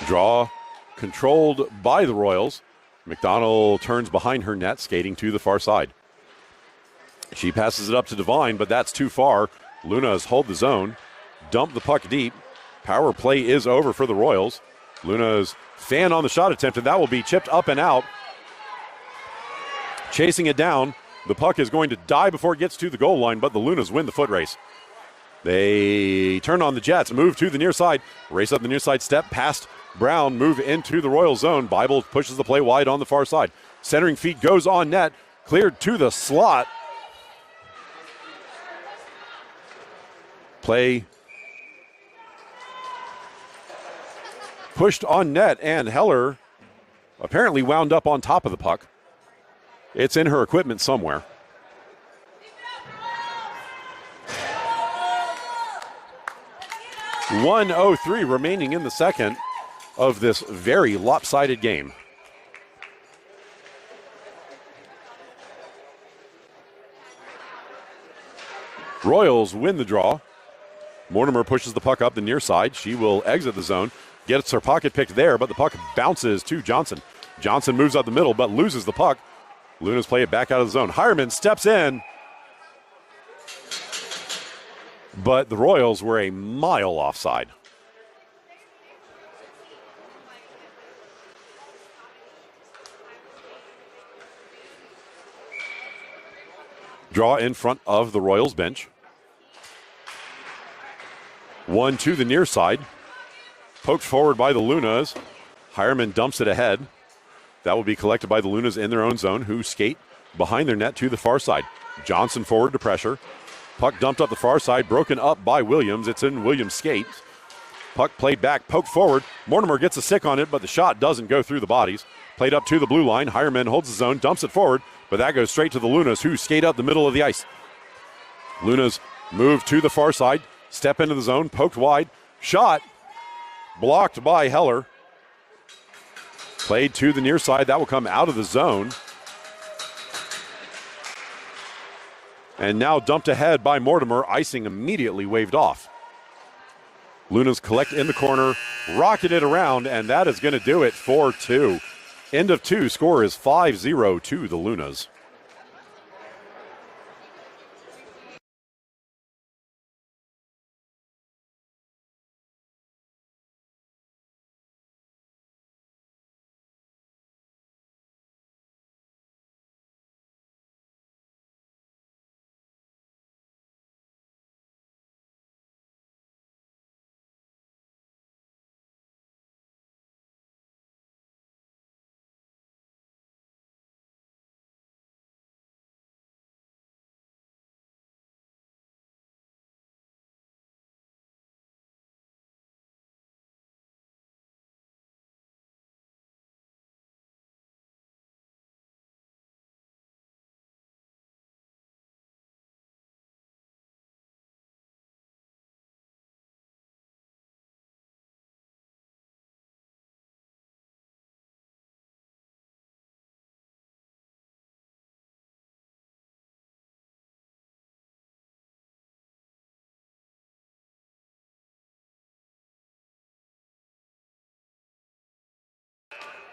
Draw controlled by the Royals. McDonald turns behind her net, skating to the far side. She passes it up to Devine, but that's too far. Lunas hold the zone, dump the puck deep. Power play is over for the Royals. Lunas fan on the shot attempt, and that will be chipped up and out. Chasing it down, the puck is going to die before it gets to the goal line, but the Lunas win the foot race. They turn on the Jets, move to the near side, race up the near side, step past Brown, move into the Royal zone. Bible pushes the play wide on the far side. Centering feet goes on net, cleared to the slot. Play pushed on net, and Heller apparently wound up on top of the puck. It's in her equipment somewhere. .103 remaining in the second of this very lopsided game. Royals win the draw. Mortimer pushes the puck up the near side. She will exit the zone, gets her pocket picked there, but the puck bounces to Johnson. Johnson moves up the middle, but loses the puck. Lunas play it back out of the zone. Hireman steps in, but the Royals were a mile offside. Draw in front of the Royals bench. One to the near side. Poked forward by the Lunas. Hireman dumps it ahead. That will be collected by the Lunas in their own zone, who skate behind their net to the far side. Johnson forward to pressure. Puck dumped up the far side, broken up by Williams. It's in Williams' skate. Puck played back, poked forward. Mortimer gets a stick on it, but the shot doesn't go through the bodies. Played up to the blue line. Hireman holds the zone, dumps it forward, but that goes straight to the Lunas, who skate up the middle of the ice. Lunas move to the far side, step into the zone, poked wide. Shot blocked by Heller. Played to the near side. That will come out of the zone. And now dumped ahead by Mortimer. Icing immediately waved off. Lunas collect in the corner, rocket it around, and that is going to do it for two. End of two. Score is 5-0 to the Lunas.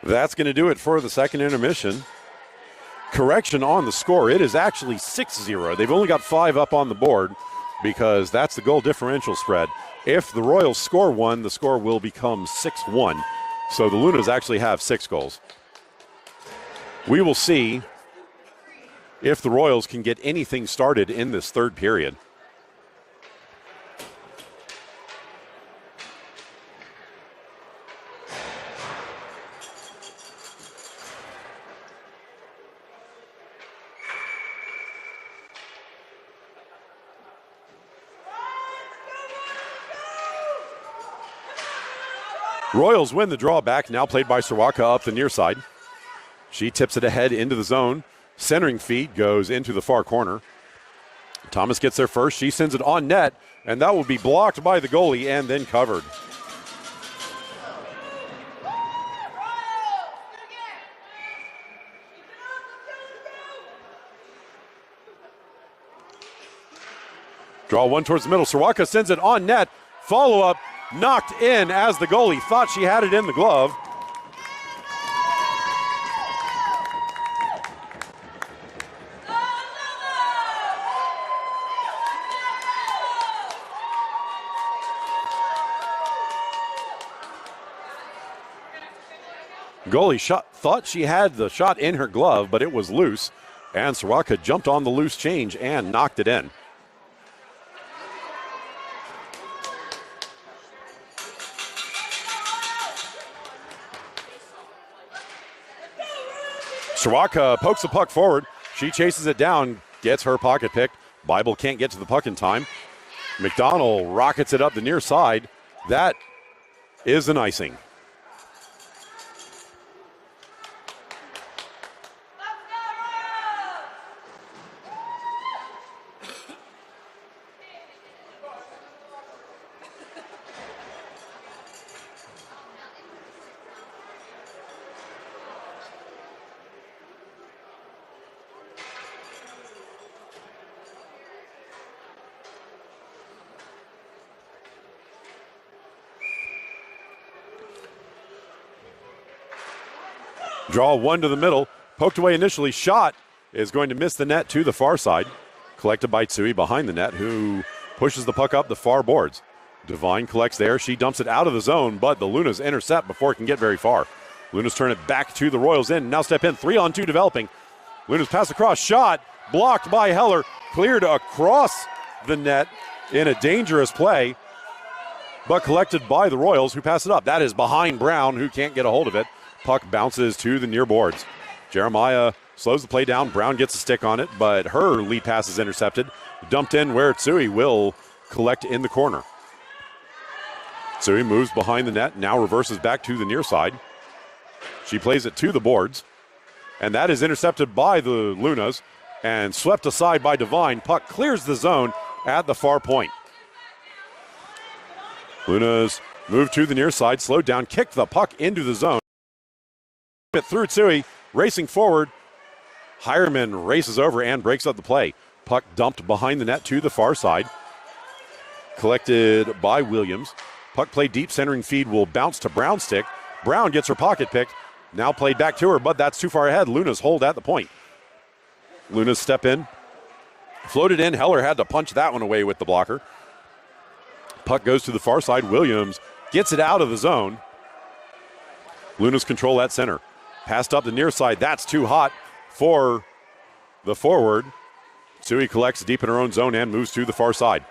That's going to do it for the second intermission. Correction on the score. It is actually 6-0. They've only got 5 up on the board because that's the goal differential spread. If the Royals score 1, the score will become 6-1. So the Lunas actually have 6 goals. We will see if the Royals can get anything started in this third period. Royals win the draw back, now played by Srwaka up the near side. She tips it ahead into the zone. Centering feed goes into the far corner. Thomas gets there first. She sends it on net, and that will be blocked by the goalie and then covered. Draw one towards the middle. Srwaka sends it on net. Follow up, knocked in as the goalie thought she had it in the glove. Goalie thought she had the shot in her glove, but it was loose, and Srwaka jumped on the loose change and knocked it in. Srwaka pokes the puck forward. She chases it down, gets her pocket picked. Bible can't get to the puck in time. McDonald rockets it up the near side. That is an icing. Draw one to the middle. Poked away initially. Shot is going to miss the net to the far side. Collected by Tsui behind the net, who pushes the puck up the far boards. Devine collects there. She dumps it out of the zone, but the Lunas intercept before it can get very far. Lunas turn it back to the Royals in. Now step in. 3-on-2 developing. Lunas pass across. Shot blocked by Heller. Cleared across the net in a dangerous play, but collected by the Royals, who pass it up. That is behind Brown, who can't get a hold of it. Puck bounces to the near boards. Jeremiah slows the play down. Brown gets a stick on it, but her lead pass is intercepted. Dumped in where Tsui will collect in the corner. Tsui moves behind the net, now reverses back to the near side. She plays it to the boards, and that is intercepted by the Lunas and swept aside by Devine. Puck clears the zone at the far point. Lunas move to the near side, slowed down, kicked the puck into the zone. It through Tsui, racing forward. Hireman races over and breaks up the play. Puck dumped behind the net to the far side. Collected by Williams. Puck played deep, centering feed will bounce to Brown's stick. Brown gets her pocket picked. Now played back to her, but that's too far ahead. Lunas hold at the point. Lunas step in. Floated in. Heller had to punch that one away with the blocker. Puck goes to the far side. Williams gets it out of the zone. Lunas control at center. Passed up the near side. That's too hot for the forward. Tsui collects deep in her own zone and moves to the far side.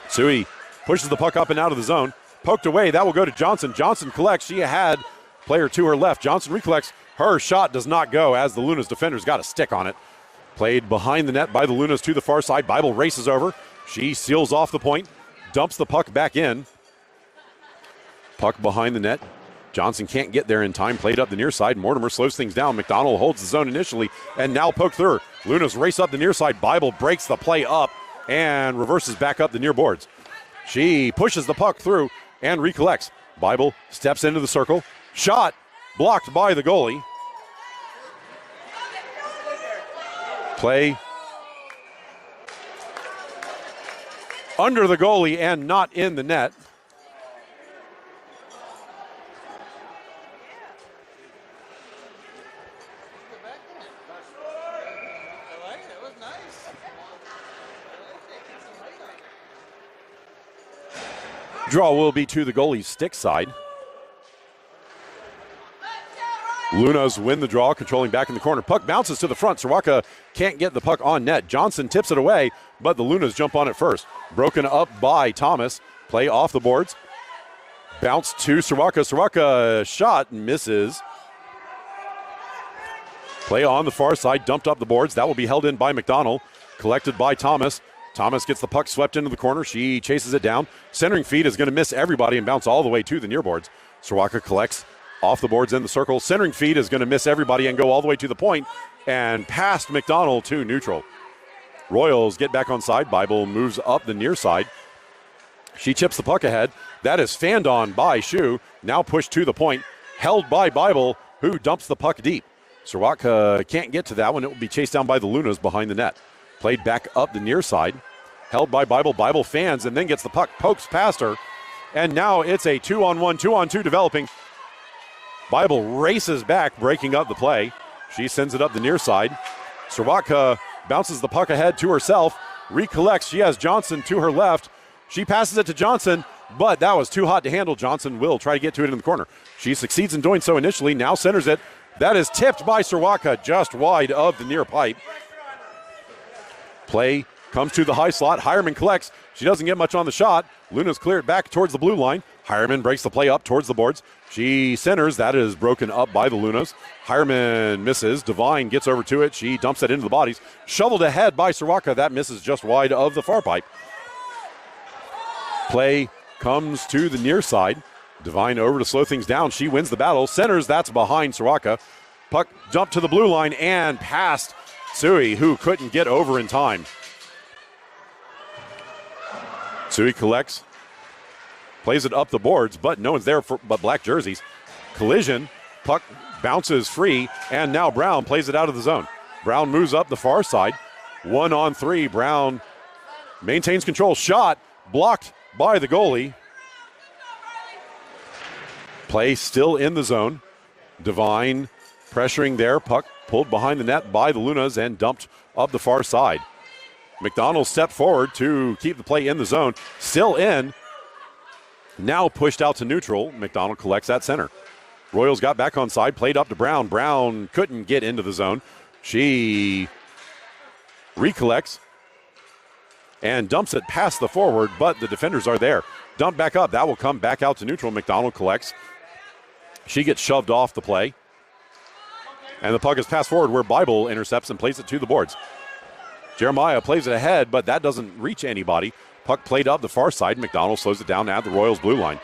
Tsui pushes the puck up and out of the zone. Poked away. That will go to Johnson. Johnson collects. She had player to her left. Johnson recollects. Her shot does not go as the Lunas defenders got a stick on it. Played behind the net by the Lunas to the far side. Bible races over. She seals off the point. Dumps the puck back in. Puck behind the net. Johnson can't get there in time. Played up the near side. Mortimer slows things down. McDonald holds the zone initially and now poked through. Lunas race up the near side. Bible breaks the play up and reverses back up the near boards. She pushes the puck through and recollects. Bible steps into the circle. Shot blocked by the goalie. Play under the goalie and not in the net. Draw will be to the goalie's stick side. Lunas win the draw, controlling back in the corner. Puck bounces to the front. Srwaka can't get the puck on net. Johnson tips it away, but the Lunas jump on it first. Broken up by Thomas. Play off the boards. Bounce to Srwaka. Srwaka shot misses. Play on the far side, dumped up the boards. That will be held in by McDonald. Collected by Thomas. Thomas gets the puck swept into the corner. She chases it down. Centering feed is going to miss everybody and bounce all the way to the near boards. Sorwaka collects off the boards in the circle. Centering feed is going to miss everybody and go all the way to the point and past McDonald to neutral. Royals get back on side. Bible moves up the near side. She chips the puck ahead. That is fanned on by Shu. Now pushed to the point. Held by Bible, who dumps the puck deep. Sorwaka can't get to that one. It will be chased down by the Lunas behind the net. Played back up the near side. Held by Bible. Bible fans and then gets the puck. Pokes past her. And now it's a 2-on-1, 2-on-2 developing. Bible races back, breaking up the play. She sends it up the near side. Sorwaka bounces the puck ahead to herself. Recollects. She has Johnson to her left. She passes it to Johnson, but that was too hot to handle. Johnson will try to get to it in the corner. She succeeds in doing so initially. Now centers it. That is tipped by Sorwaka just wide of the near pipe. Play comes to the high slot. Hireman collects. She doesn't get much on the shot. Lunas clear it back towards the blue line. Hireman breaks the play up towards the boards. She centers. That is broken up by the Lunas. Hireman misses. Devine gets over to it. She dumps it into the bodies. Shoveled ahead by Sorwaka. That misses just wide of the far pipe. Play comes to the near side. Devine over to slow things down. She wins the battle. Centers. That's behind Sorwaka. Puck jumped to the blue line and past Sui, who couldn't get over in time. Sui collects. Plays it up the boards, but no one's there but black jerseys. Collision. Puck bounces free, and now Brown plays it out of the zone. Brown moves up the far side. 1-on-3. Brown maintains control. Shot blocked by the goalie. Play still in the zone. Devine pressuring there. Puck pulled behind the net by the Lunas and dumped up the far side. McDonald stepped forward to keep the play in the zone. Still in. Now pushed out to neutral. McDonald collects at center. Royals got back on side. Played up to Brown. Brown couldn't get into the zone. She recollects and dumps it past the forward, but the defenders are there. Dump back up. That will come back out to neutral. McDonald collects. She gets shoved off the play. And the puck is passed forward where Bible intercepts and plays it to the boards. Jeremiah plays it ahead, but that doesn't reach anybody. Puck played up the far side. McDonald slows it down at the Royals blue line.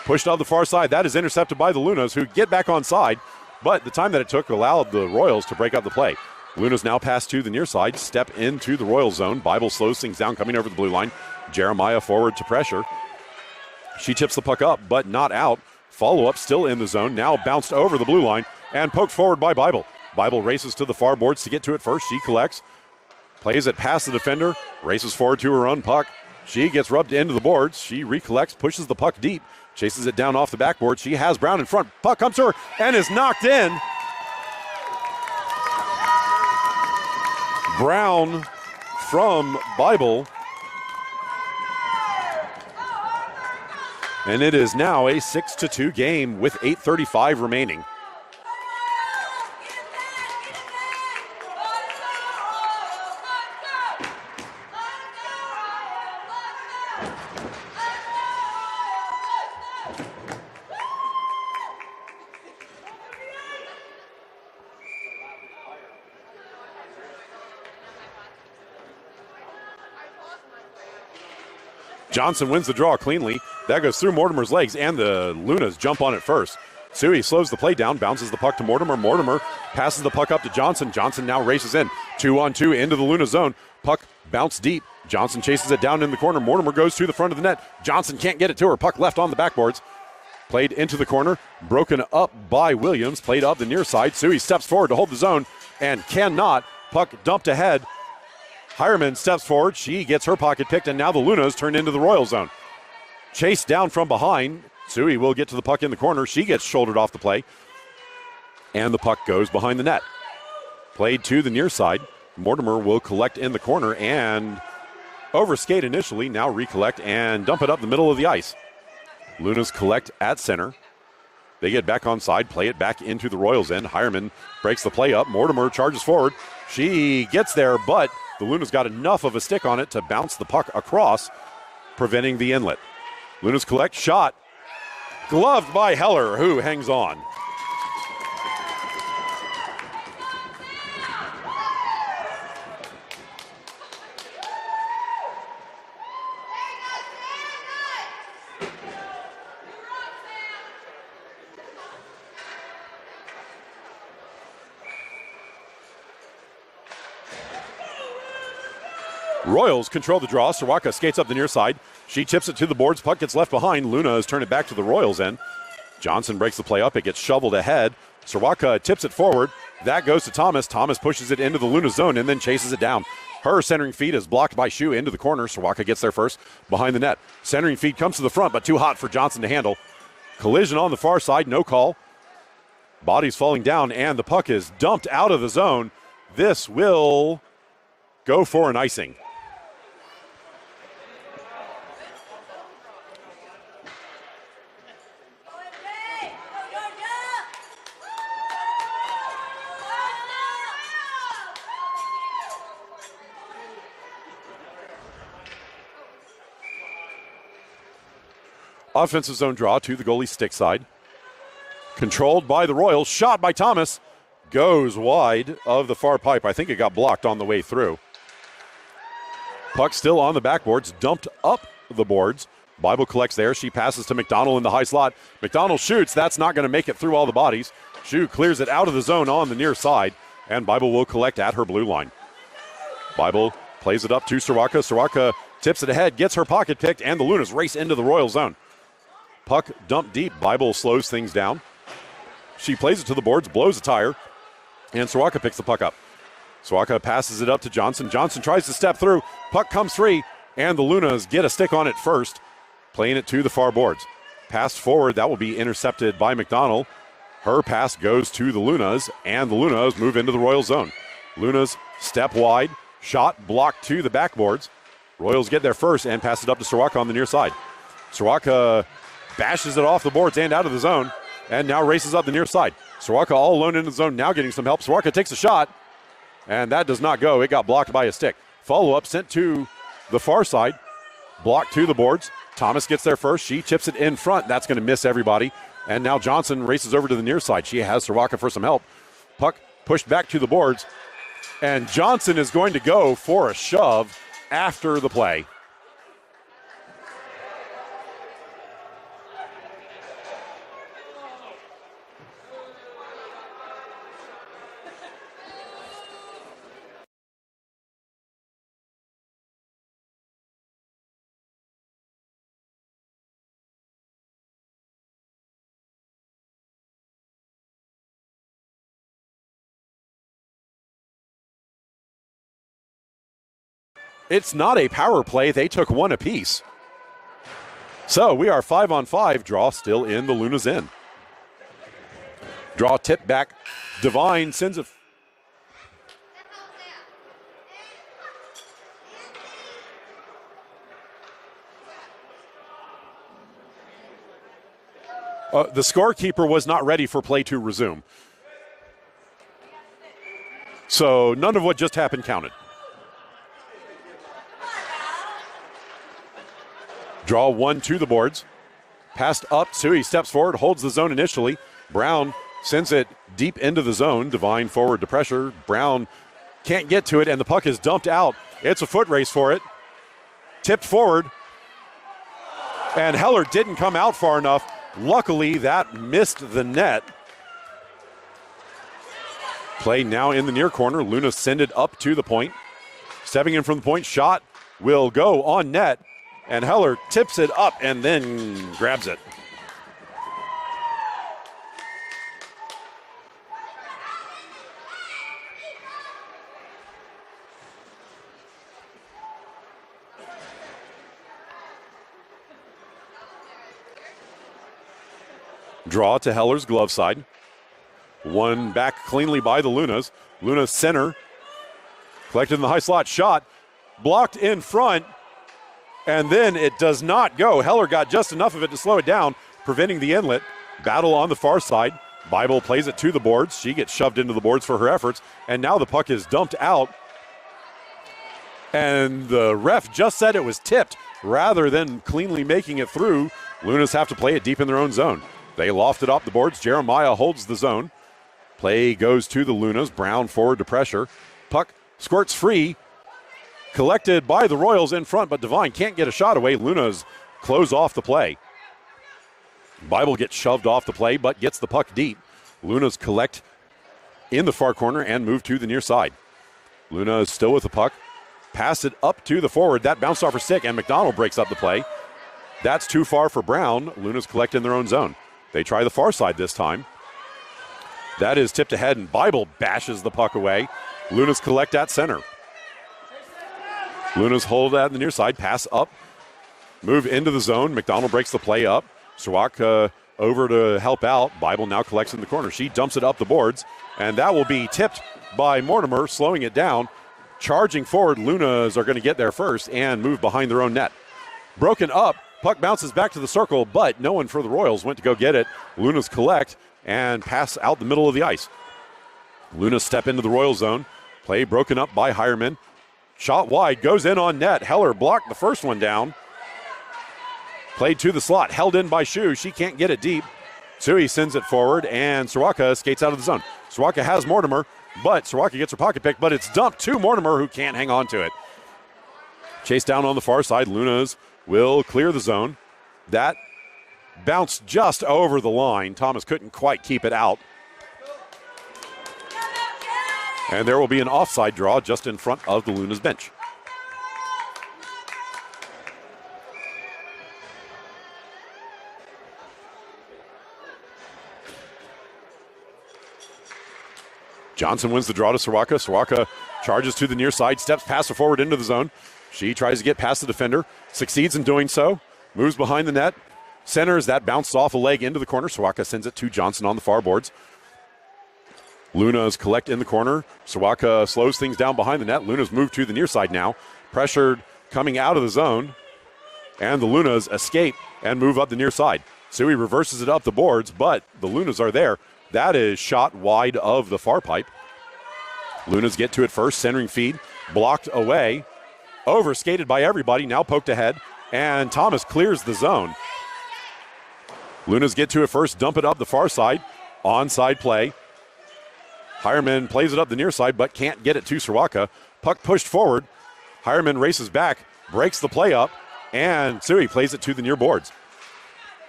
Pushed up the far side. That is intercepted by the Lunas, who get back on side, but the time that it took allowed the Royals to break up the play. Lunas now pass to the near side, step into the Royals zone. Bible slows things down coming over the blue line. Jeremiah forward to pressure. She chips the puck up, but not out. Follow-up still in the zone. Now bounced over the blue line and poked forward by Bible. Bible races to the far boards to get to it first. She collects. Plays it past the defender. Races forward to her own puck. She gets rubbed into the boards. She recollects, pushes the puck deep. Chases it down off the backboard. She has Brown in front. Puck comes to her and is knocked in. Brown from Bible. And it is now a 6-2 game with 8:35 remaining. Johnson wins the draw cleanly. That goes through Mortimer's legs, and the Lunas jump on it first. Sui slows the play down, bounces the puck to Mortimer. Mortimer passes the puck up to Johnson. Johnson now races in. 2-on-2 into the Luna zone. Puck bounced deep. Johnson chases it down in the corner. Mortimer goes to the front of the net. Johnson can't get it to her. Puck left on the backboards. Played into the corner. Broken up by Williams. Played up the near side. Sui steps forward to hold the zone and cannot. Puck dumped ahead. Hireman steps forward. She gets her pocket picked, and now the Lunas turn into the Royal zone. Chased down from behind. Sui will get to the puck in the corner. She gets shouldered off the play, and the puck goes behind the net. Played to the near side. Mortimer will collect in the corner and overskate initially, now recollect and dump it up the middle of the ice. Lunas collect at center. They get back on side, play it back into the Royals end. Hireman breaks the play up. Mortimer charges forward. She gets there, but the Lunas got enough of a stick on it to bounce the puck across, preventing the inlet. Lunas collect, shot. Gloved by Heller, who hangs on. Royals control the draw. Soraka skates up the near side. She chips it to the boards. Puck gets left behind. Luna has turned it back to the Royals end. Johnson breaks the play up. It gets shoveled ahead. Soraka tips it forward. That goes to Thomas. Thomas pushes it into the Luna zone and then chases it down. Her centering feed is blocked by Shu into the corner. Soraka gets there first behind the net. Centering feed comes to the front, but too hot for Johnson to handle. Collision on the far side, no call. Bodies falling down, and the puck is dumped out of the zone. This will go for an icing. Offensive zone draw to the goalie stick side. Controlled by the Royals. Shot by Thomas. Goes wide of the far pipe. I think it got blocked on the way through. Puck still on the backboards. Dumped up the boards. Bible collects there. She passes to McDonald in the high slot. McDonald shoots. That's not going to make it through all the bodies. Shu clears it out of the zone on the near side. And Bible will collect at her blue line. Bible plays it up to Soraka. Soraka tips it ahead. Gets her pocket picked. And the Lunas race into the Royal zone. Puck dumped deep. Bible slows things down. She plays it to the boards, blows a tire, and Soraka picks the puck up. Soraka passes it up to Johnson. Johnson tries to step through. Puck comes free, and the Lunas get a stick on it first, playing it to the far boards. Pass forward, that will be intercepted by McDonald. Her pass goes to the Lunas, and the Lunas move into the Royal zone. Lunas step wide, shot blocked to the backboards. Royals get there first and pass it up to Soraka on the near side. Soraka bashes it off the boards and out of the zone, and now races up the near side. Soraka all alone in the zone, now getting some help. Soraka takes a shot, and that does not go. It got blocked by a stick. Follow-up sent to the far side, blocked to the boards. Thomas gets there first. She chips it in front. That's going to miss everybody. And now Johnson races over to the near side. She has Soraka for some help. Puck pushed back to the boards, and Johnson is going to go for a shove after the play. It's not a power play. They took one apiece. So we are 5-on-5. Draw still in the Luna's end. Draw tip back. Devine sends it. The scorekeeper was not ready for play to resume. So none of what just happened counted. Draw one to the boards. Passed up. Sui steps forward, holds the zone initially. Brown sends it deep into the zone. Devine forward to pressure. Brown can't get to it, and the puck is dumped out. It's a foot race for it. Tipped forward. And Heller didn't come out far enough. Luckily, that missed the net. Play now in the near corner. Luna send it up to the point. Stepping in from the point. Shot will go on net. And Heller tips it up and then grabs it. Draw to Heller's glove side. One back cleanly by the Lunas. Lunas center. Collected in the high slot. Shot. Blocked in front. And then it does not go. Heller got just enough of it to slow it down, preventing the inlet. Battle on the far side. Bible plays it to the boards. She gets shoved into the boards for her efforts. And now the puck is dumped out. And the ref just said it was tipped rather than cleanly making it through. Lunas have to play it deep in their own zone. They loft it off the boards. Jeremiah holds the zone. Play goes to the Lunas. Brown forward to pressure. Puck squirts free. Collected by the Royals in front, but Devine can't get a shot away. Lunas close off the play. Bible gets shoved off the play, but gets the puck deep. Lunas collect in the far corner and move to the near side. Luna is still with the puck. Pass it up to the forward. That bounced off her stick, and McDonald breaks up the play. That's too far for Brown. Lunas collect in their own zone. They try the far side this time. That is tipped ahead, and Bible bashes the puck away. Lunas collect at center. Lunas hold at the near side. Pass up. Move into the zone. McDonald breaks the play up. Srawak over to help out. Bible now collects in the corner. She dumps it up the boards, and that will be tipped by Mortimer, slowing it down. Charging forward, Lunas are going to get there first and move behind their own net. Broken up, puck bounces back to the circle, but no one for the Royals went to go get it. Lunas collect and pass out the middle of the ice. Lunas step into the Royal zone. Play broken up by Hireman. Shot wide, goes in on net. Heller blocked the first one down. Played to the slot, held in by Shu. She can't get it deep. Sui sends it forward, and Soroka skates out of the zone. Soroka has Mortimer, but Soroka gets her pocket pick, but it's dumped to Mortimer, who can't hang on to it. Chase down on the far side. Lunas will clear the zone. That bounced just over the line. Thomas couldn't quite keep it out. And there will be an offside draw just in front of the Lunas bench. Johnson wins the draw to Soroka. Soroka charges to the near side, steps past the forward into the zone. She tries to get past the defender, succeeds in doing so, moves behind the net, centers. That bounces off a leg into the corner. Soroka sends it to Johnson on the far boards. Lunas collect in the corner. Soroka slows things down behind the net. Lunas move to the near side now. Pressured coming out of the zone. And the Lunas escape and move up the near side. Sui reverses it up the boards, but the Lunas are there. That is shot wide of the far pipe. Lunas get to it first, centering feed, blocked away, overskated by everybody, now poked ahead, and Thomas clears the zone. Lunas get to it first, dump it up the far side, onside play. Hireman plays it up the near side, but can't get it to Soroka. Puck pushed forward. Hireman races back, breaks the play up, and Sui plays it to the near boards.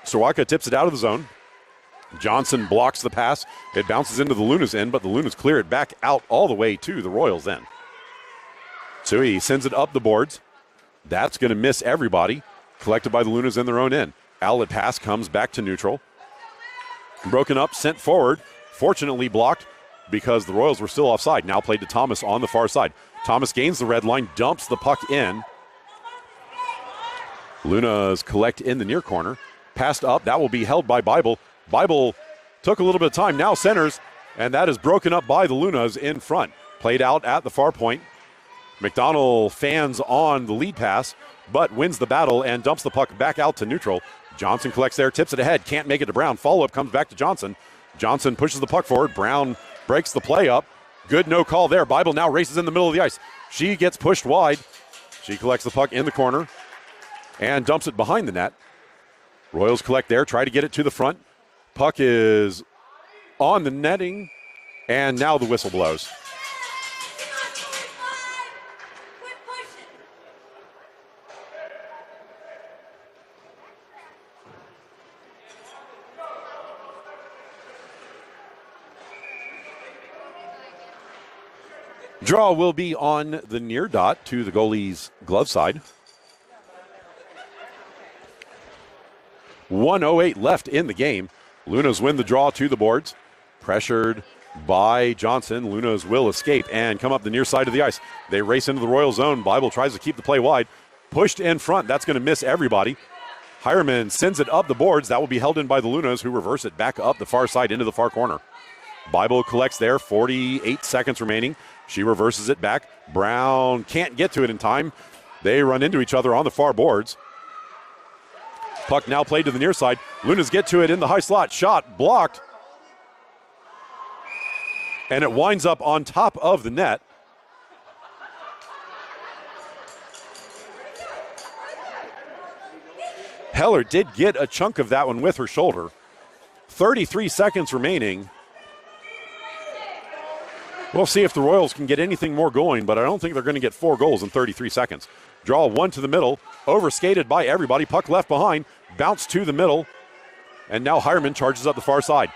Soroka tips it out of the zone. Johnson blocks the pass. It bounces into the Lunas end, but the Lunas clear it back out all the way to the Royals end. Sui sends it up the boards. That's going to miss everybody. Collected by the Lunas in their own end. Outlet pass comes back to neutral. Broken up, sent forward. Fortunately blocked because the Royals were still offside. Now played to Thomas on the far side. Thomas gains the red line, dumps the puck in. Lunas collect in the near corner. Passed up. That will be held by Bible. Bible took a little bit of time, now centers, and that is broken up by the Lunas in front. Played out at the far point. McDonald fans on the lead pass, but wins the battle and dumps the puck back out to neutral. Johnson collects there, tips it ahead, can't make it to Brown. Follow-up comes back to Johnson. Johnson pushes the puck forward. Brown breaks the play up. Good no call there. Bible now races in the middle of the ice. She gets pushed wide. She collects the puck in the corner and dumps it behind the net. Royals collect there, try to get it to the front. Puck is on the netting, and now the whistle blows. Draw will be on the near dot to the goalie's glove side. 1:08 left in the game. Lunas win the draw to the boards. Pressured by Johnson. Lunas will escape and come up the near side of the ice. They race into the Royal zone. Bible tries to keep the play wide. Pushed in front. That's going to miss everybody. Hireman sends it up the boards. That will be held in by the Lunas, who reverse it back up the far side into the far corner. Bible collects there. 48 seconds remaining. She reverses it back. Brown can't get to it in time. They run into each other on the far boards. Puck now played to the near side. Lunas get to it in the high slot. Shot blocked. And it winds up on top of the net. Heller did get a chunk of that one with her shoulder. 33 seconds remaining. We'll see if the Royals can get anything more going, but I don't think they're going to get 4 goals in 33 seconds. Draw one to the middle, overskated by everybody. Puck left behind, bounce to the middle, and now Hireman charges up the far side.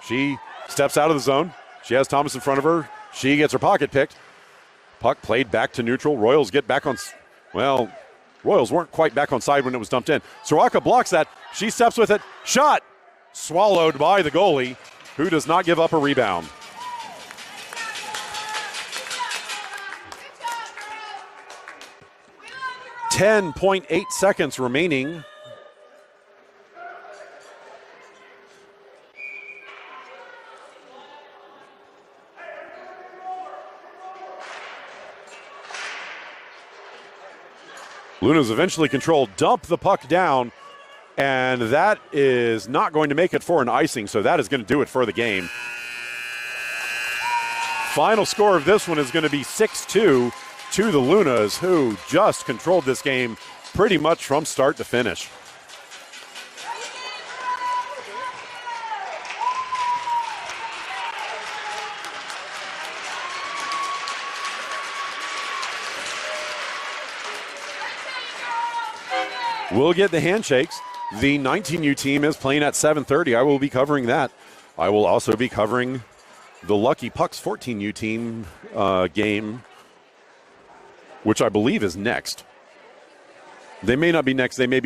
She steps out of the zone. She has Thomas in front of her. She gets her pocket picked. Puck played back to neutral. Royals get back on. Well, Royals weren't quite back on side when it was dumped in. Soraka blocks that. She steps with it. Shot. Swallowed by the goalie, who does not give up a rebound. Good job, girl. We love you, Royals. 10.8 seconds remaining. Luna's eventually controlled, dump the puck down, and that is not going to make it for an icing, so that is going to do it for the game. Final score of this one is going to be 6-2 to the Lunas, who just controlled this game pretty much from start to finish. We'll get the handshakes. The 19U team is playing at 7:30. I will be covering that. I will also be covering the Lucky Pucks 14U team game, which I believe is next. They may not be next. They may be